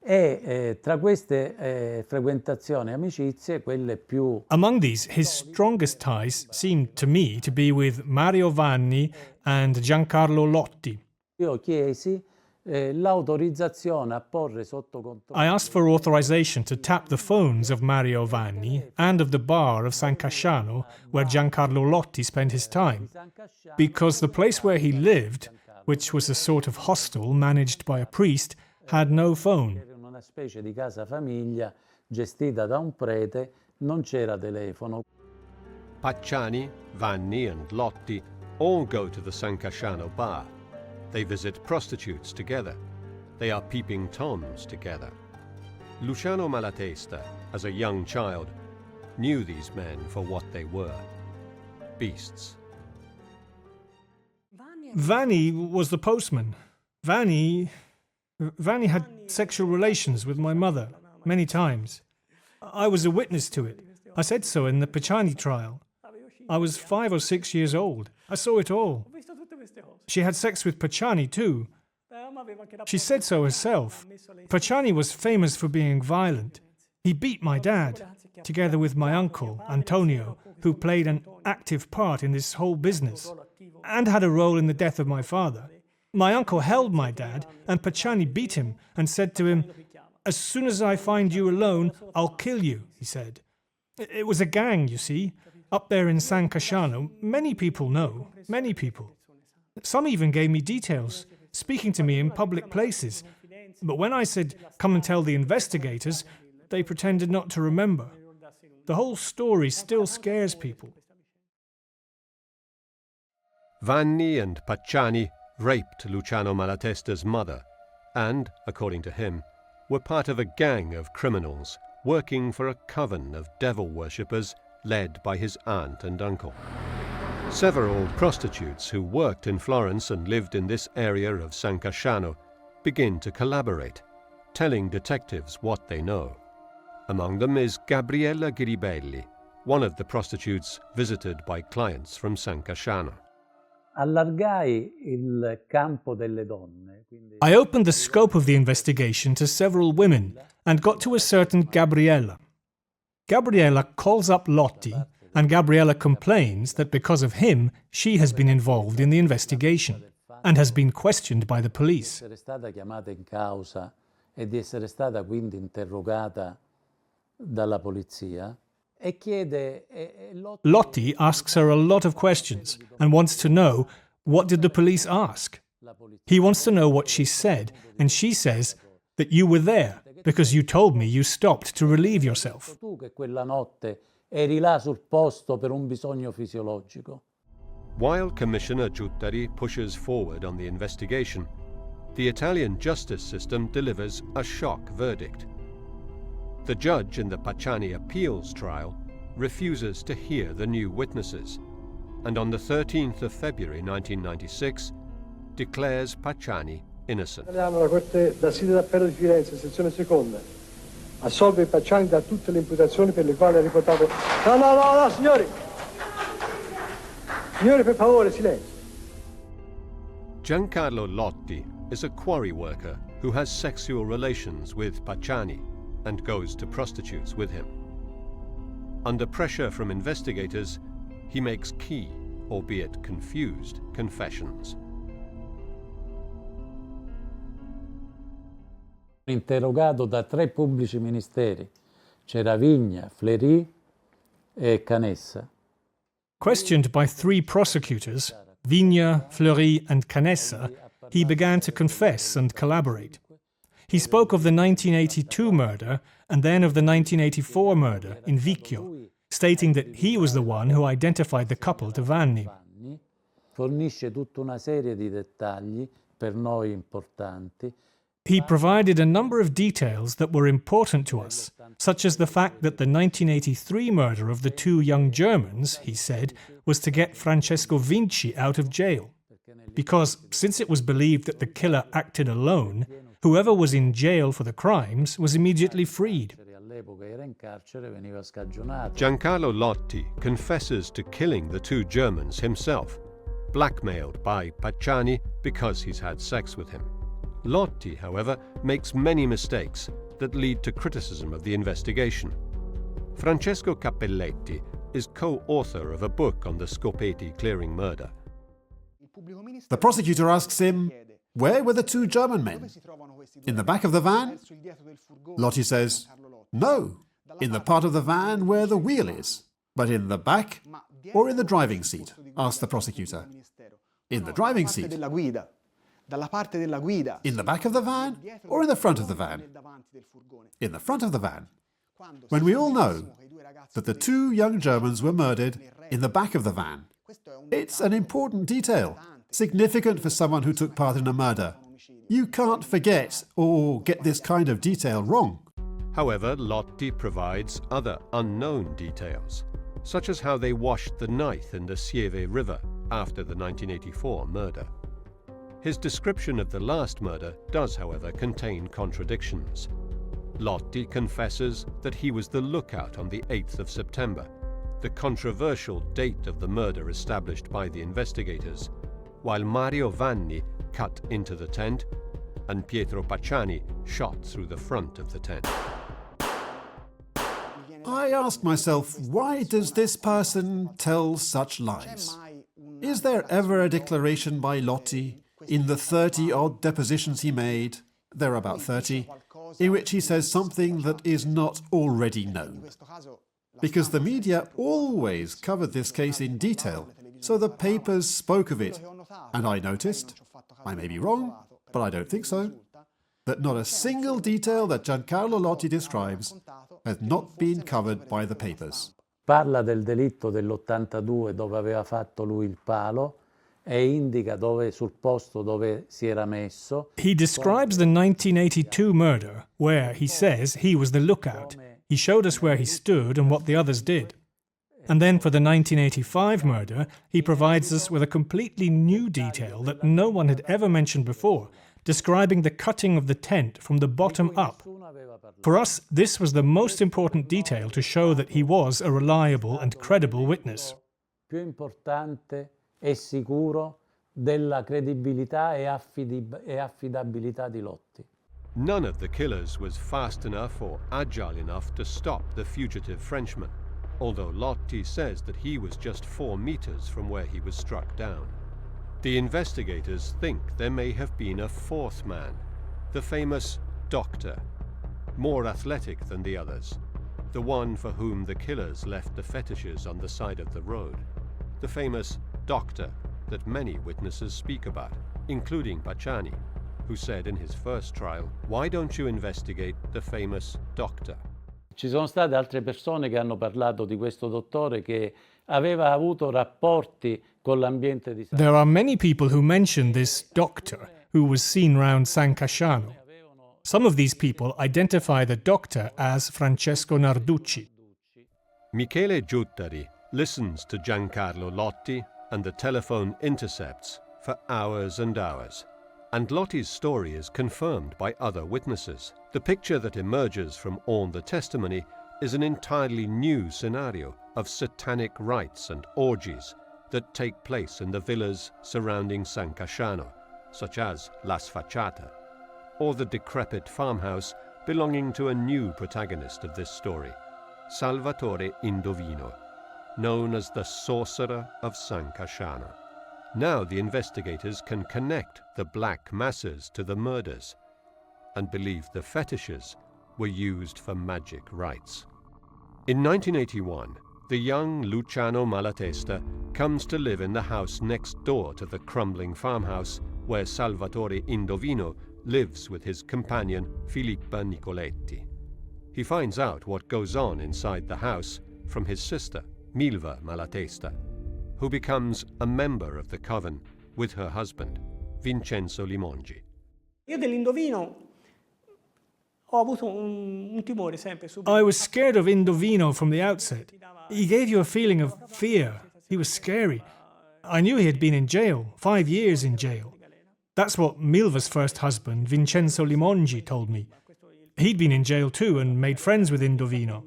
E tra queste frequentazioni e amicizie, quelle più... Among these, his strongest ties seemed to me to be with Mario Vanni and Giancarlo Lotti. Io chiesi l'autorizzazione a porre sotto controllo... I asked for authorization to tap the phones of Mario Vanni and of the bar of San Casciano, where Giancarlo Lotti spent his time, because the place where he lived, which was a sort of hostel managed by a priest, had no phone. Una specie di casa famiglia gestita da un prete, non c'era telefono. Pacciani, Vanni and Lotti all go to the San Casciano bar. They visit prostitutes together. They are peeping toms together. Luciano Malatesta, as a young child, knew these men for what they were: beasts. Vanni was the postman. Vanni had sexual relations with my mother many times. I was a witness to it. I said so in the Pacciani trial. I was 5 or 6 years old. I saw it all. She had sex with Pacciani too. She said so herself. Pacciani was famous for being violent. He beat my dad, together with my uncle, Antonio, who played an active part in this whole business, and had a role in the death of my father. My uncle held my dad, and Pacciani beat him and said to him, "As soon as I find you alone, I'll kill you," he said. It was a gang, you see. Up there in San Casciano, many people know, many people. Some even gave me details, speaking to me in public places. But when I said, come and tell the investigators, they pretended not to remember. The whole story still scares people. Vanni and Pacciani raped Luciano Malatesta's mother and, according to him, were part of a gang of criminals working for a coven of devil worshippers led by his aunt and uncle. Several prostitutes who worked in Florence and lived in this area of San Casciano begin to collaborate, telling detectives what they know. Among them is Gabriella Ghiribelli, one of the prostitutes visited by clients from San Casciano. I opened the scope of the investigation to several women and got to a certain Gabriella. Gabriella calls up Lotti, and Gabriella complains that because of him, she has been involved in the investigation and has been questioned by the police. Lotti asks her a lot of questions and wants to know, what did the police ask? He wants to know what she said, and she says that you were there because you told me you stopped to relieve yourself. While Commissioner Giuttari pushes forward on the investigation, the Italian justice system delivers a shock verdict. The judge in the Pacciani appeals trial refuses to hear the new witnesses, and on the 13th of February 1996 declares Pacciani innocent. La Corte d'Assise d'Appello di Firenze, sezione seconda, assolve Pacciani da tutte le imputazioni per le quali ha riportato... No, signori! Signori, per favore, silenzio. Giancarlo Lotti is a quarry worker who has sexual relations with Pacciani and goes to prostitutes with him. Under pressure from investigators, he makes key, albeit confused, confessions. Interrogato da 3 pubblici ministeri, c'era Vigna, Fleury e Canessa. Questioned by 3 prosecutors, Vigna, Fleury and Canessa, he began to confess and collaborate. He spoke of the 1982 murder and then of the 1984 murder in Vicchio, stating that he was the one who identified the couple to Vanni. Fornisce tutta una serie di dettagli per noi importanti. He provided a number of details that were important to us, such as the fact that the 1983 murder of the 2 young Germans, he said, was to get Francesco Vinci out of jail. Because, since it was believed that the killer acted alone, whoever was in jail for the crimes was immediately freed. Giancarlo Lotti confesses to killing the 2 Germans himself, blackmailed by Pacciani because he's had sex with him. Lotti, however, makes many mistakes that lead to criticism of the investigation. Francesco Cappelletti is co-author of a book on the Scopeti clearing murder. The prosecutor asks him, where were the 2 German men? In the back of the van? Lotti says, no, in the part of the van where the wheel is. But in the back or in the driving seat? Asked the prosecutor. In the driving seat. In the back of the van or in the front of the van? In the front of the van. When we all know that the 2 young Germans were murdered in the back of the van. It's an important detail, significant for someone who took part in a murder. You can't forget or get this kind of detail wrong. However, Lotti provides other unknown details, such as how they washed the knife in the Sieve River after the 1984 murder. His description of the last murder does, however, contain contradictions. Lotti confesses that he was the lookout on the 8th of September, the controversial date of the murder established by the investigators, while Mario Vanni cut into the tent and Pietro Pacciani shot through the front of the tent. I ask myself, why does this person tell such lies? Is there ever a declaration by Lotti in the 30-odd depositions he made, there are about 30, in which he says something that is not already known? because the media always covered this case in detail, so the papers spoke of it. And I noticed, I may be wrong, but I don't think so, that not a single detail that Giancarlo Lotti describes has not been covered by the papers. Parla del delitto dell'82 dove aveva fatto lui il palo e indica dove, sul posto dove si era messo. He describes the 1982 murder, where he says he was the lookout. He showed us where he stood and what the others did. And then for the 1985 murder, he provides us with a completely new detail that no one had ever mentioned before, describing the cutting of the tent from the bottom up. For us, this was the most important detail to show that he was a reliable and credible witness. Più importante e sicuro della credibilità e affidabilità di Lotti. None of the killers was fast enough or agile enough to stop the fugitive Frenchman, although Lotti says that he was just 4 meters from where he was struck down. The investigators think there may have been a 4th man, the famous doctor, more athletic than the others, the one for whom the killers left the fetishes on the side of the road, the famous doctor that many witnesses speak about, including Pacciani, who said in his first trial, "Why don't you investigate the famous doctor?" Ci sono state altre persone che hanno parlato di questo dottore che aveva avuto rapporti con l'ambiente di There are many people who mention this doctor who was seen round San Casciano. Some of these people identify the doctor as Francesco Narducci. Michele Giuttari listens to Giancarlo Lotti and the telephone intercepts for hours and hours. And Lotti's story is confirmed by other witnesses. The picture that emerges from all the testimony is an entirely new scenario of satanic rites and orgies that take place in the villas surrounding San Casciano, such as La Sfacciata, or the decrepit farmhouse belonging to a new protagonist of this story, Salvatore Indovino, known as the Sorcerer of San Casciano. Now the investigators can connect the black masses to the murders and believe the fetishes were used for magic rites. In 1981, the young Luciano Malatesta comes to live in the house next door to the crumbling farmhouse where Salvatore Indovino lives with his companion Filippa Nicoletti. He finds out what goes on inside the house from his sister, Milva Malatesta, who becomes a member of the coven with her husband, Vincenzo Limongi. Io dell'Indovino ho avuto un timore sempre. I was scared of Indovino from the outset. He gave you a feeling of fear. He was scary. I knew he had been in jail, 5 years in jail. That's what Milva's first husband, Vincenzo Limongi, told me. He'd been in jail too and made friends with Indovino.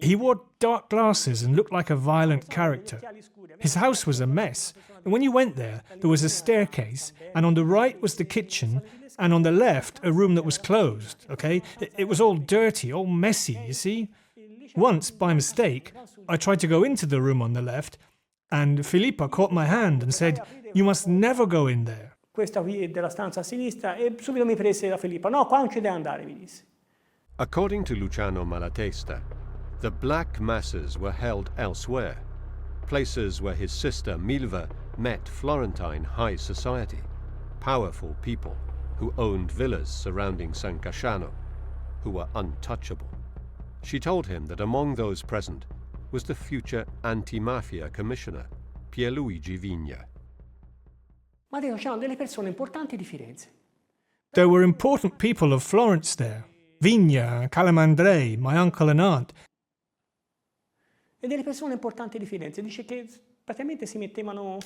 He wore dark glasses and looked like a violent character. His house was a mess, and when you went there was a staircase, and on the right was the kitchen, and on the left a room that was closed, okay? It was all dirty, all messy, you see? Once, by mistake, I tried to go into the room on the left, and Filippa caught my hand and said, "You must never go in there." Questa qui è della stanza a sinistra e subito mi prese la Filippa. No, qua non ci deve andare, mi disse. According to Luciano Malatesta, the black masses were held elsewhere, places where his sister Milva met Florentine high society, powerful people who owned villas surrounding San Casciano, who were untouchable. She told him that among those present was the future anti-mafia commissioner, Pierluigi Vigna. Ma c'erano delle persone importanti di Firenze. There were important people of Florence there. Vigna, Calamandrei, my uncle and aunt. E delle persone importanti di Firenze. Dice che praticamente si mettevano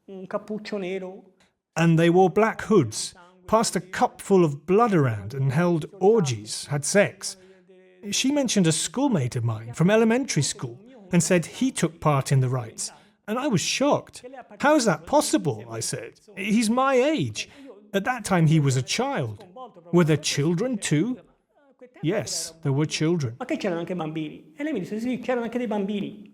un cappuccio nero. And they wore black hoods, passed a cup full of blood around and held orgies, had sex. She mentioned a schoolmate of mine from elementary school and said he took part in the rites. And I was shocked. How is that possible? I said. He's my age. At that time he was a child. Were there children too? Yes, there were children. Ma che c'erano anche bambini? E lei mi disse sì, c'erano anche dei bambini.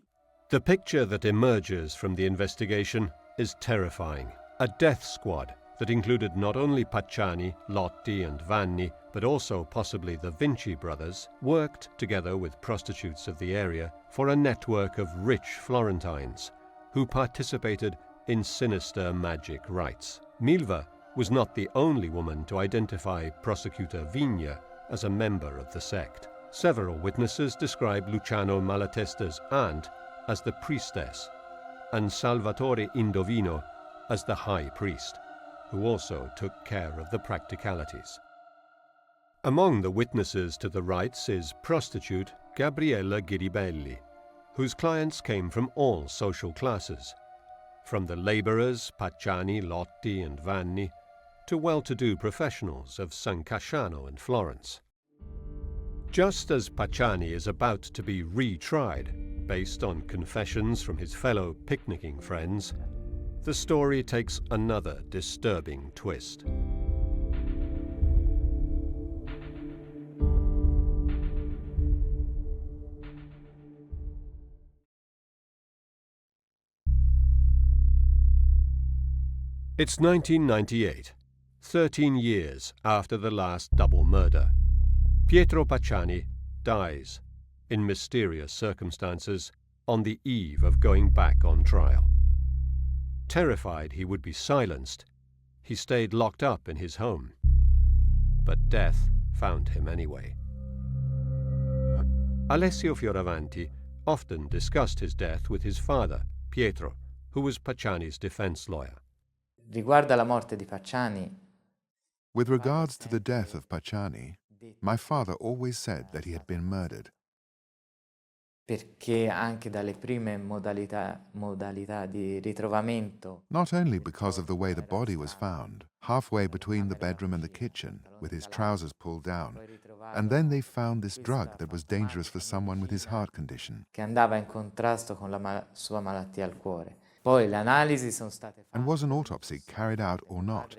The picture that emerges from the investigation is terrifying. A death squad that included not only Pacciani, Lotti and Vanni, but also possibly the Vinci brothers, worked together with prostitutes of the area for a network of rich Florentines who participated in sinister magic rites. Milva was not the only woman to identify prosecutor Vigna as a member of the sect. Several witnesses describe Luciano Malatesta's aunt as the priestess and Salvatore Indovino as the high priest, who also took care of the practicalities. Among the witnesses to the rites is prostitute Gabriella Ghiribelli, whose clients came from all social classes, from the labourers Pacciani, Lotti and Vanni, to well-to-do professionals of San Casciano in Florence. Just as Pacciani is about to be retried, based on confessions from his fellow picnicking friends, the story takes another disturbing twist. It's 1998, 13 years after the last double murder. Pietro Pacciani dies, in mysterious circumstances, on the eve of going back on trial. Terrified he would be silenced, he stayed locked up in his home. But death found him anyway. Alessio Fioravanti often discussed his death with his father, Pietro, who was Pacciani's defense lawyer. Riguardo alla morte di Pacciani, With regards to the death of Pacciani, my father always said that he had been murdered. perché anche dalle prime modalità di ritrovamento. Not only because of the way the body was found, halfway between the bedroom and the kitchen, with his trousers pulled down, and then they found this drug that was dangerous for someone with his heart condition. Che andava in contrasto con la sua malattia al cuore. Poi le analisi sono state fatte. And was an autopsy carried out or not?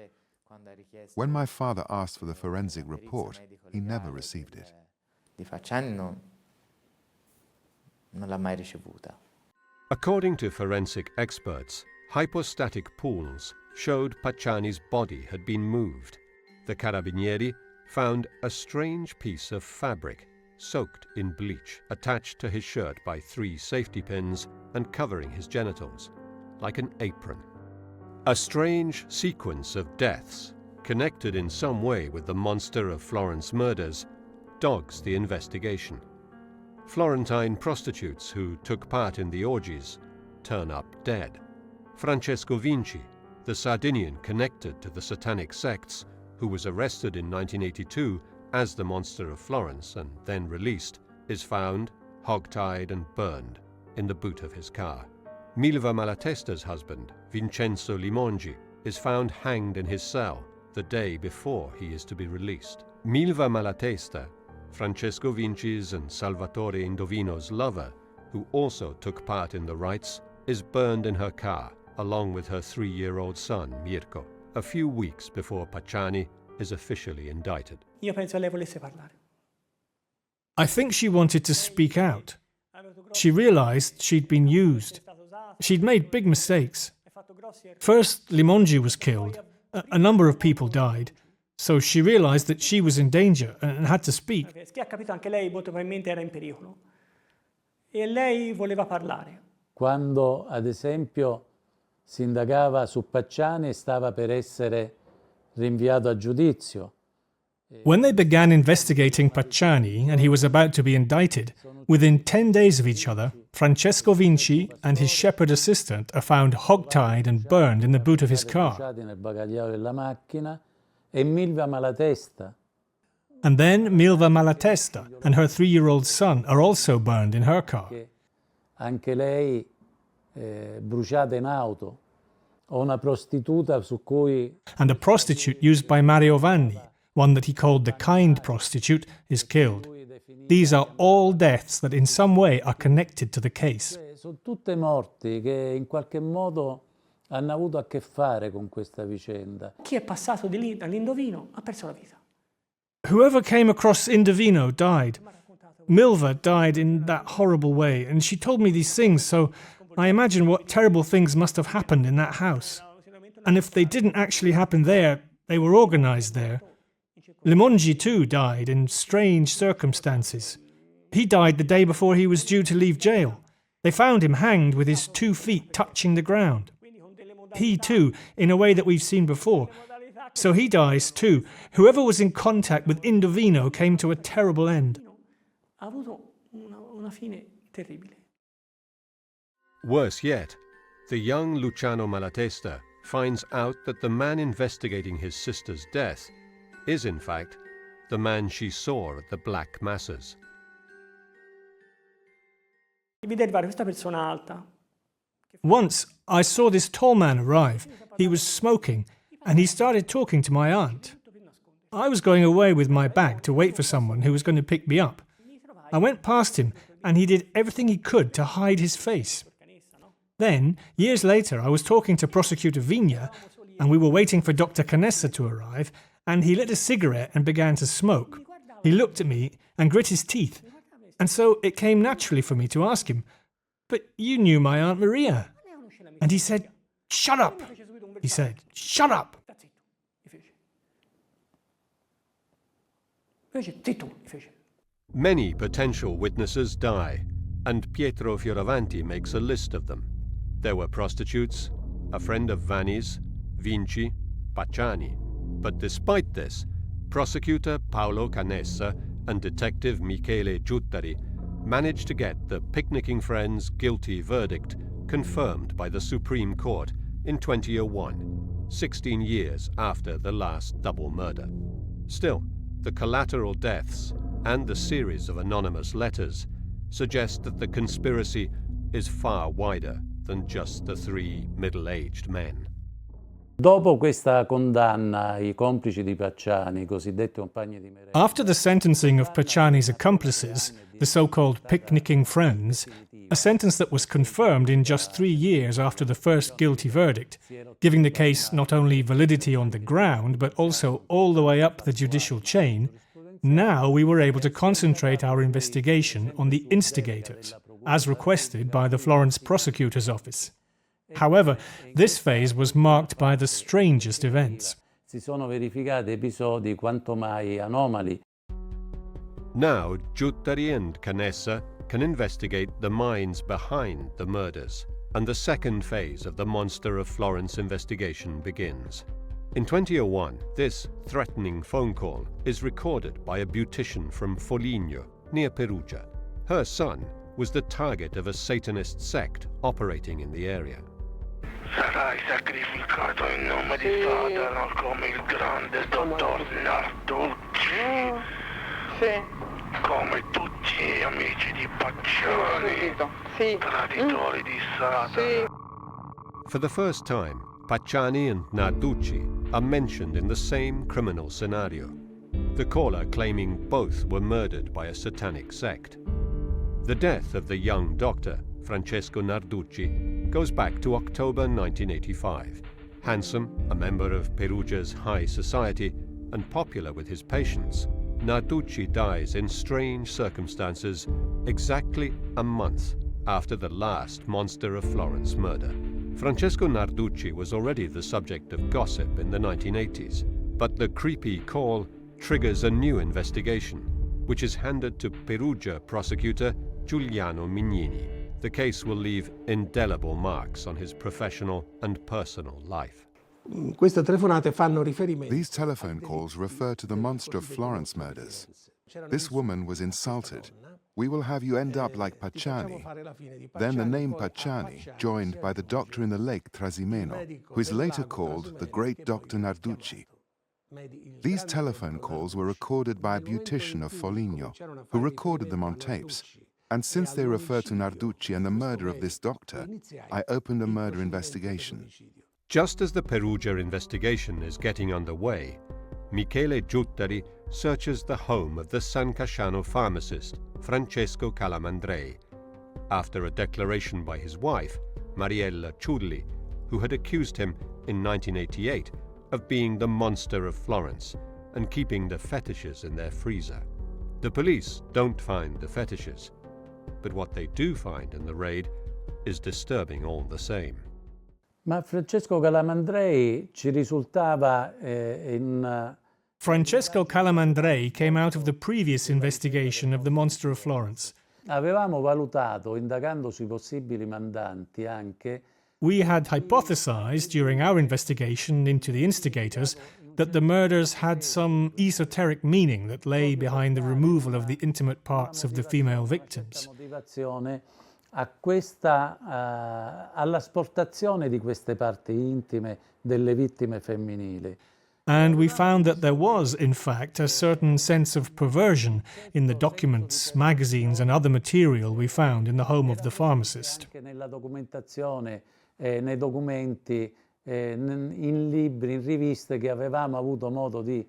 When my father asked for the forensic report, he never received it. Di Pacciani non l'ha mai ricevuta. According to forensic experts, hypostatic pools showed Pacciani's body had been moved. The carabinieri found a strange piece of fabric soaked in bleach, attached to his shirt by 3 safety pins and covering his genitals, like an apron. A strange sequence of deaths, connected in some way with the Monster of Florence murders, dogs the investigation. Florentine prostitutes who took part in the orgies turn up dead. Francesco Vinci, the Sardinian connected to the Satanic sects, who was arrested in 1982 as the Monster of Florence and then released, is found, hog-tied and burned, in the boot of his car. Milva Malatesta's husband, Vincenzo Limongi, is found hanged in his cell the day before he is to be released. Milva Malatesta, Francesco Vinci's and Salvatore Indovino's lover, who also took part in the rites, is burned in her car, along with her 3-year-old son, Mirko, a few weeks before Pacciani is officially indicted. Io penso lei volesse parlare. I think she wanted to speak out. She realized she'd been used. She'd made big mistakes. First, Limongi was killed. A number of people died. So she realized that she was in danger and had to speak. Che ha capito anche lei molto probabilmente era in pericolo. E lei voleva parlare. Quando, ad esempio, si indagava su Pacciani e stava per essere rinviato a giudizio. When they began investigating Pacciani and he was about to be indicted, within 10 days of each other, Francesco Vinci and his shepherd assistant are found hog-tied and burned in the boot of his car. Nel bagagliaio della macchina, e Milva Malatesta. And then Milva Malatesta and her 3-year-old son are also burned in her car. Anche lei bruciata in auto. O una prostituta su cui... And a prostitute used by Mario Vanni, one that he called the kind prostitute, is killed. These are all deaths that in some way are connected to the case. Sono tutte morti che in qualche modo hanno avuto a che fare con questa vicenda. Chi è passato di lì dall'Indovino ha perso la vita. Whoever came across Indovino died. Milva died in that horrible way, and she told me these things, so I imagine what terrible things must have happened in that house. And if they didn't actually happen there, they were organised there. Limongi too died in strange circumstances. He died the day before he was due to leave jail. They found him hanged with his 2 feet touching the ground. He too, in a way that we've seen before. So he dies too. Whoever was in contact with Indovino came to a terrible end. Ha avuto una fine terribile. Worse yet, the young Luciano Malatesta finds out that the man investigating his sister's death is, in fact, the man she saw at the Black Masses. Vide arrivare questa persona alta. Once, I saw this tall man arrive. He was smoking, and he started talking to my aunt. I was going away with my bag to wait for someone who was going to pick me up. I went past him, and he did everything he could to hide his face. Then, years later, I was talking to Prosecutor Vigna, and we were waiting for Dr. Canessa to arrive, and he lit a cigarette and began to smoke. He looked at me and grit his teeth, and so it came naturally for me to ask him, "But you knew my Aunt Maria." And he said, "Shut up!" He said, "Shut up!" Many potential witnesses die, and Pietro Fioravanti makes a list of them. There were prostitutes, a friend of Vanni's, Vinci, Pacciani. But despite this, prosecutor Paolo Canessa and detective Michele Giuttari managed to get the Picnicking friends' guilty verdict confirmed by the Supreme Court in 2001, 16 years after the last double murder. Still, the collateral deaths and the series of anonymous letters suggest that the conspiracy is far wider than just the 3 middle-aged men. Dopo questa condanna, I complici di Pacciani, i cosiddetti compagni di merenda. After the sentencing of Pacciani's accomplices, the so-called Picnicking friends, a sentence that was confirmed in just 3 years after the first guilty verdict, giving the case not only validity on the ground, but also all the way up the judicial chain, now we were able to concentrate our investigation on the instigators, as requested by the Florence prosecutor's office. However, this phase was marked by the strangest events. Si sono verificati episodi quanto mai anomali. Now, Giuttari and Canessa can investigate the minds behind the murders, and the second phase of the Monster of Florence investigation begins. In 2001, this threatening phone call is recorded by a beautician from Foligno, near Perugia. Her son was the target of a Satanist sect operating in the area. Sarai sacrificato in nome di Satana come il grande dottor Narducci. Sì. Come tutti gli amici di Pacciani, traditori di Satana. For the first time, Pacciani and Narducci are mentioned in the same criminal scenario, the caller claiming both were murdered by a satanic sect. The death of the young doctor, Francesco Narducci, goes back to October 1985. Handsome, a member of Perugia's high society, and popular with his patients, Narducci dies in strange circumstances exactly a month after the last Monster of Florence murder. Francesco Narducci was already the subject of gossip in the 1980s, but the creepy call triggers a new investigation, which is handed to Perugia prosecutor Giuliano Mignini. The case will leave indelible marks on his professional and personal life. Queste telefonate fanno riferimento. These telephone calls refer to the Monster of Florence murders. This woman was insulted. "We will have you end up like Pacciani." Then the name Pacciani, joined by the doctor in the lake Trasimeno, who is later called the great Dr. Narducci. These telephone calls were recorded by a beautician of Foligno, who recorded them on tapes. And since they refer to Narducci and the murder of this doctor, I opened a murder investigation. Just as the Perugia investigation is getting underway, Michele Giuttari searches the home of the San Casciano pharmacist, Francesco Calamandrei, after a declaration by his wife, Mariella Ciulli, who had accused him in 1988 of being the Monster of Florence and keeping the fetishes in their freezer. The police don't find the fetishes, but what they do find in the raid is disturbing all the same. Ma Francesco Calamandrei ci risultava Francesco Calamandrei came out of the previous investigation of the Monster of Florence. Avevamo valutato, indagando sui possibili mandanti anche, we had hypothesized during our investigation into the instigators that the murders had some esoteric meaning that lay behind the removal of the intimate parts of the female victims. All'asportazione di queste parti intime delle vittime femminili. And we found that there was, in fact, a certain sense of perversion in the documents, magazines and other material we found in the home of the pharmacist. Nella documentazione, nei documenti, in libri, in riviste che avevamo avuto modo di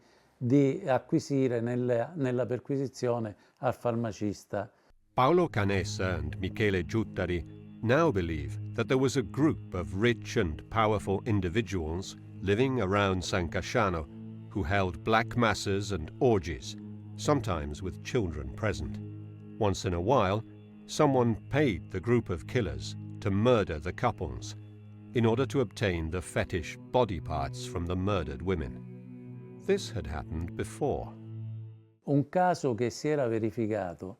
acquisire nella perquisizione al farmacista. Paolo Canessa and Michele Giuttari now believe that there was a group of rich and powerful individuals living around San Casciano who held black masses and orgies, sometimes with children present. Once in a while, someone paid the group of killers to murder the couples in order to obtain the fetish body parts from the murdered women. This had happened before. Un caso che si era verificato.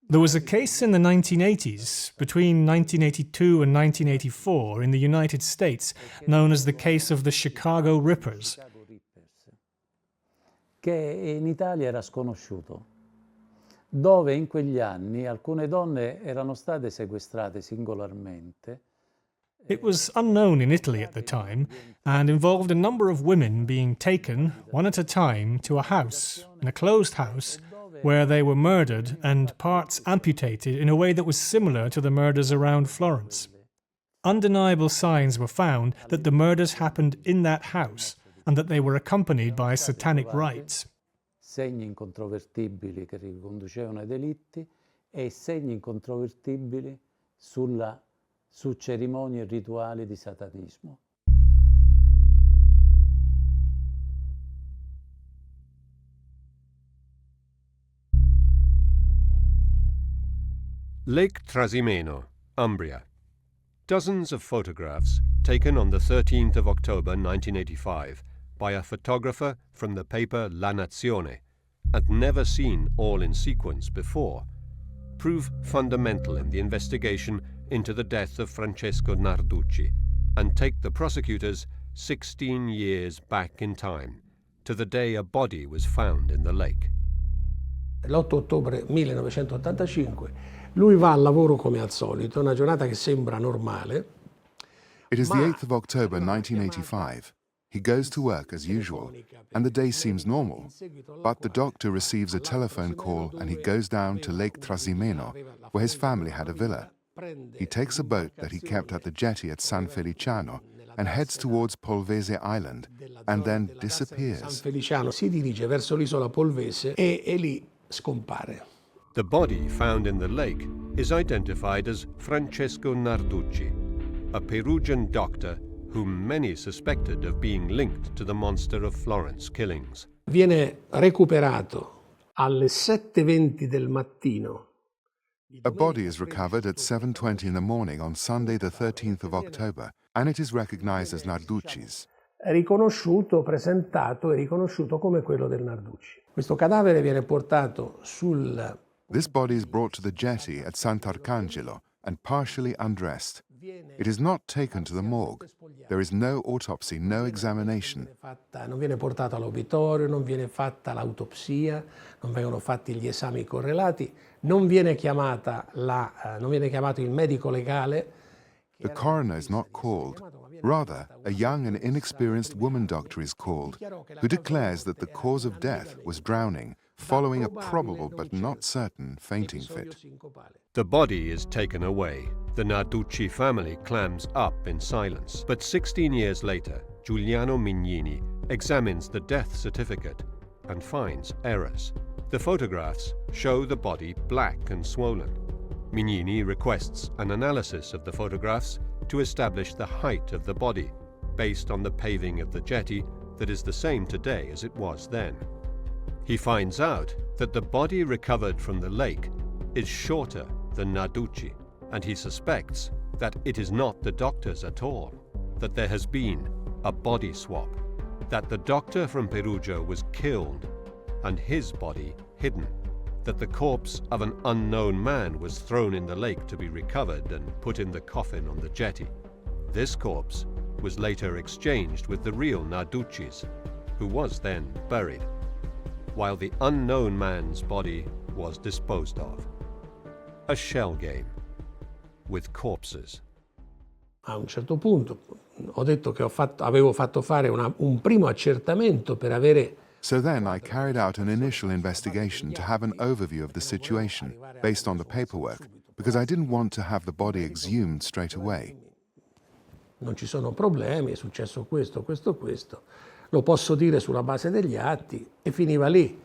There was a case in the 1980s, between 1982 and 1984, in the United States, known as the case of the Chicago Rippers. Che in Italia era sconosciuto, dove in quegli anni alcune donne erano state sequestrate singolarmente. It was unknown in Italy at the time and involved a number of women being taken, one at a time, to a house, in a closed house, where they were murdered and parts amputated in a way that was similar to the murders around Florence. Undeniable signs were found that the murders happened in that house and that they were accompanied by satanic rites. Segni incontrovertibili che riconducevano ai delitti e segni incontrovertibili su cerimonie e rituali di satanismo. Lake Trasimeno, Umbria. Dozens of photographs taken on the 13th of October 1985 by a photographer from the paper La Nazione and never seen all in sequence before, prove fundamental in the investigation into the death of Francesco Narducci and take the prosecutors 16 years back in time to the day a body was found in the lake. L'8 ottobre 1985 lui va al lavoro come al solito, una giornata che sembra normale. It is the 8th of October 1985. He goes to work as usual, and the day seems normal. But the doctor receives a telephone call and he goes down to Lake Trasimeno, where his family had a villa. He takes a boat that he kept at the jetty at San Feliciano and heads towards Polvese Island, and then disappears. San Feliciano si dirige verso l'isola Polvese e lì scompare. The body found in the lake is identified as Francesco Narducci, a Perugian doctor whom many suspected of being linked to the Monster of Florence killings. Viene recuperato alle 7:20 del mattino. A body is recovered at 7:20 in the morning on Sunday the 13th of October, and it is recognized as Narducci's. Riconosciuto, presentato e riconosciuto come quello del Narducci. Questo cadavere viene portato This body is brought to the jetty at Sant'Arcangelo and partially undressed. It is not taken to the morgue. There is no autopsy, no examination. Non viene portato all'obitorio, non viene fatta l'autopsia, non vengono fatti gli esami correlati, non viene chiamato il medico legale. The coroner is not called. Rather, a young and inexperienced woman doctor is called, who declares that the cause of death was drowning, following a probable but not certain fainting fit. The body is taken away. The Narducci family clams up in silence. But 16 years later, Giuliano Mignini examines the death certificate and finds errors. The photographs show the body black and swollen. Mignini requests an analysis of the photographs to establish the height of the body, based on the paving of the jetty that is the same today as it was then. He finds out that the body recovered from the lake is shorter than Narducci, and he suspects that it is not the doctor's at all. that there has been a body swap, that the doctor from Perugia was killed and his body hidden, that the corpse of an unknown man was thrown in the lake to be recovered and put in the coffin on the jetty. This corpse was later exchanged with the real Narducci's, who was then buried, while the unknown man's body was disposed of. A shell game with corpses. A un certo punto ho detto che avevo fatto fare un primo accertamento per avere. So then I carried out an initial investigation to have an overview of the situation based on the paperwork, because I didn't want to have the body exhumed straight away. Non ci sono problemi, è successo questo, lo posso dire sulla base degli atti e finiva lì.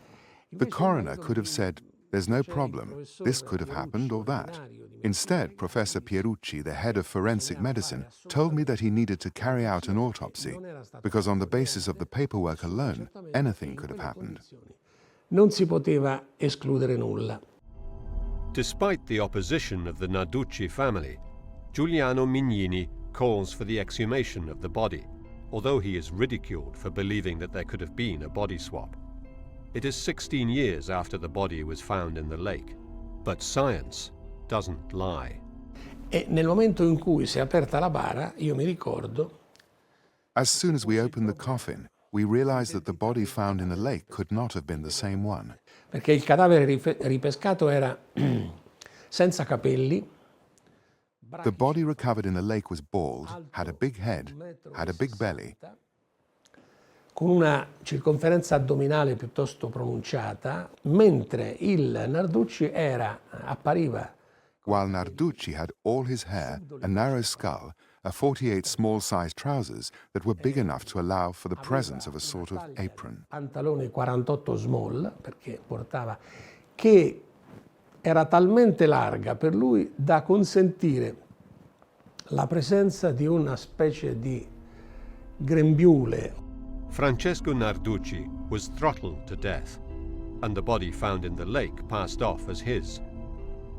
The coroner could have said, there's no problem, this could have happened or that. Instead, Professor Pierucci, the head of forensic medicine, told me that he needed to carry out an autopsy, because on the basis of the paperwork alone, anything could have happened. Non si poteva escludere nulla. Despite the opposition of the Narducci family, Giuliano Mignini calls for the exhumation of the body, although he is ridiculed for believing that there could have been a body swap. It is 16 years after the body was found in the lake, but science doesn't lie. E nel momento in cui si è aperta la bara, io mi ricordo. As soon as we opened the coffin, we realized that the body found in the lake could not have been the same one. Perché il cadavere ripescato era senza capelli. The body recovered in the lake was bald, had a big head, had a big belly, con una circonferenza addominale piuttosto pronunciata, mentre il Narducci appariva. While Narducci had all his hair, a narrow skull, a 48 small-sized trousers that were big enough to allow for the presence of a sort of apron. Pantalone 48 small, perché portava, che era talmente larga per lui da consentire la presenza di una specie di grembiule. Francesco Narducci was throttled to death, and the body found in the lake passed off as his,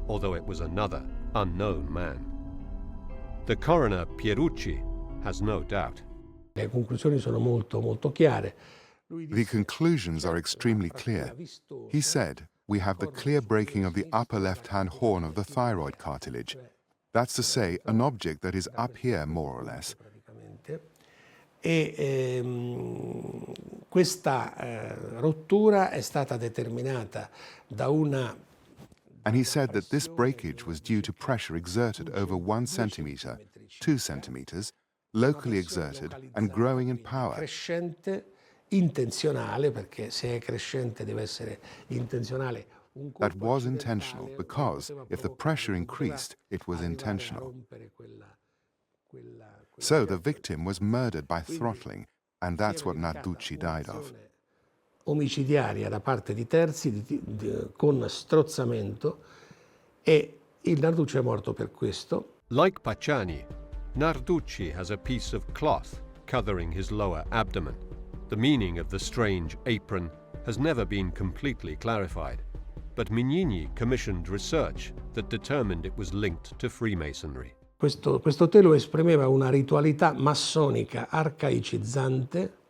although it was another unknown man. The coroner Pierucci has no doubt. Le conclusioni sono molto chiare. The conclusions are extremely clear. He said, we have the clear breaking of the upper left-hand horn of the thyroid cartilage. That's to say, an object that is up here, more or less. E questa rottura è stata determinata da una. And he said that this breakage was due to pressure exerted over 1 centimeter, 2 centimeters, locally exerted and growing in power. Crescente, intenzionale, perché se è crescente deve essere intenzionale. That was intentional, because if the pressure increased, it was intentional. So the victim was murdered by throttling, and that's what Narducci died of. Omicidiaria da parte di terzi con strozzamento, e il Narducci è morto per questo. Like Pacciani, Narducci has a piece of cloth covering his lower abdomen. The meaning of the strange apron has never been completely clarified, but Mignini commissioned research that determined it was linked to Freemasonry. Questo telo esprimeva una ritualità massonica arcaicizzante.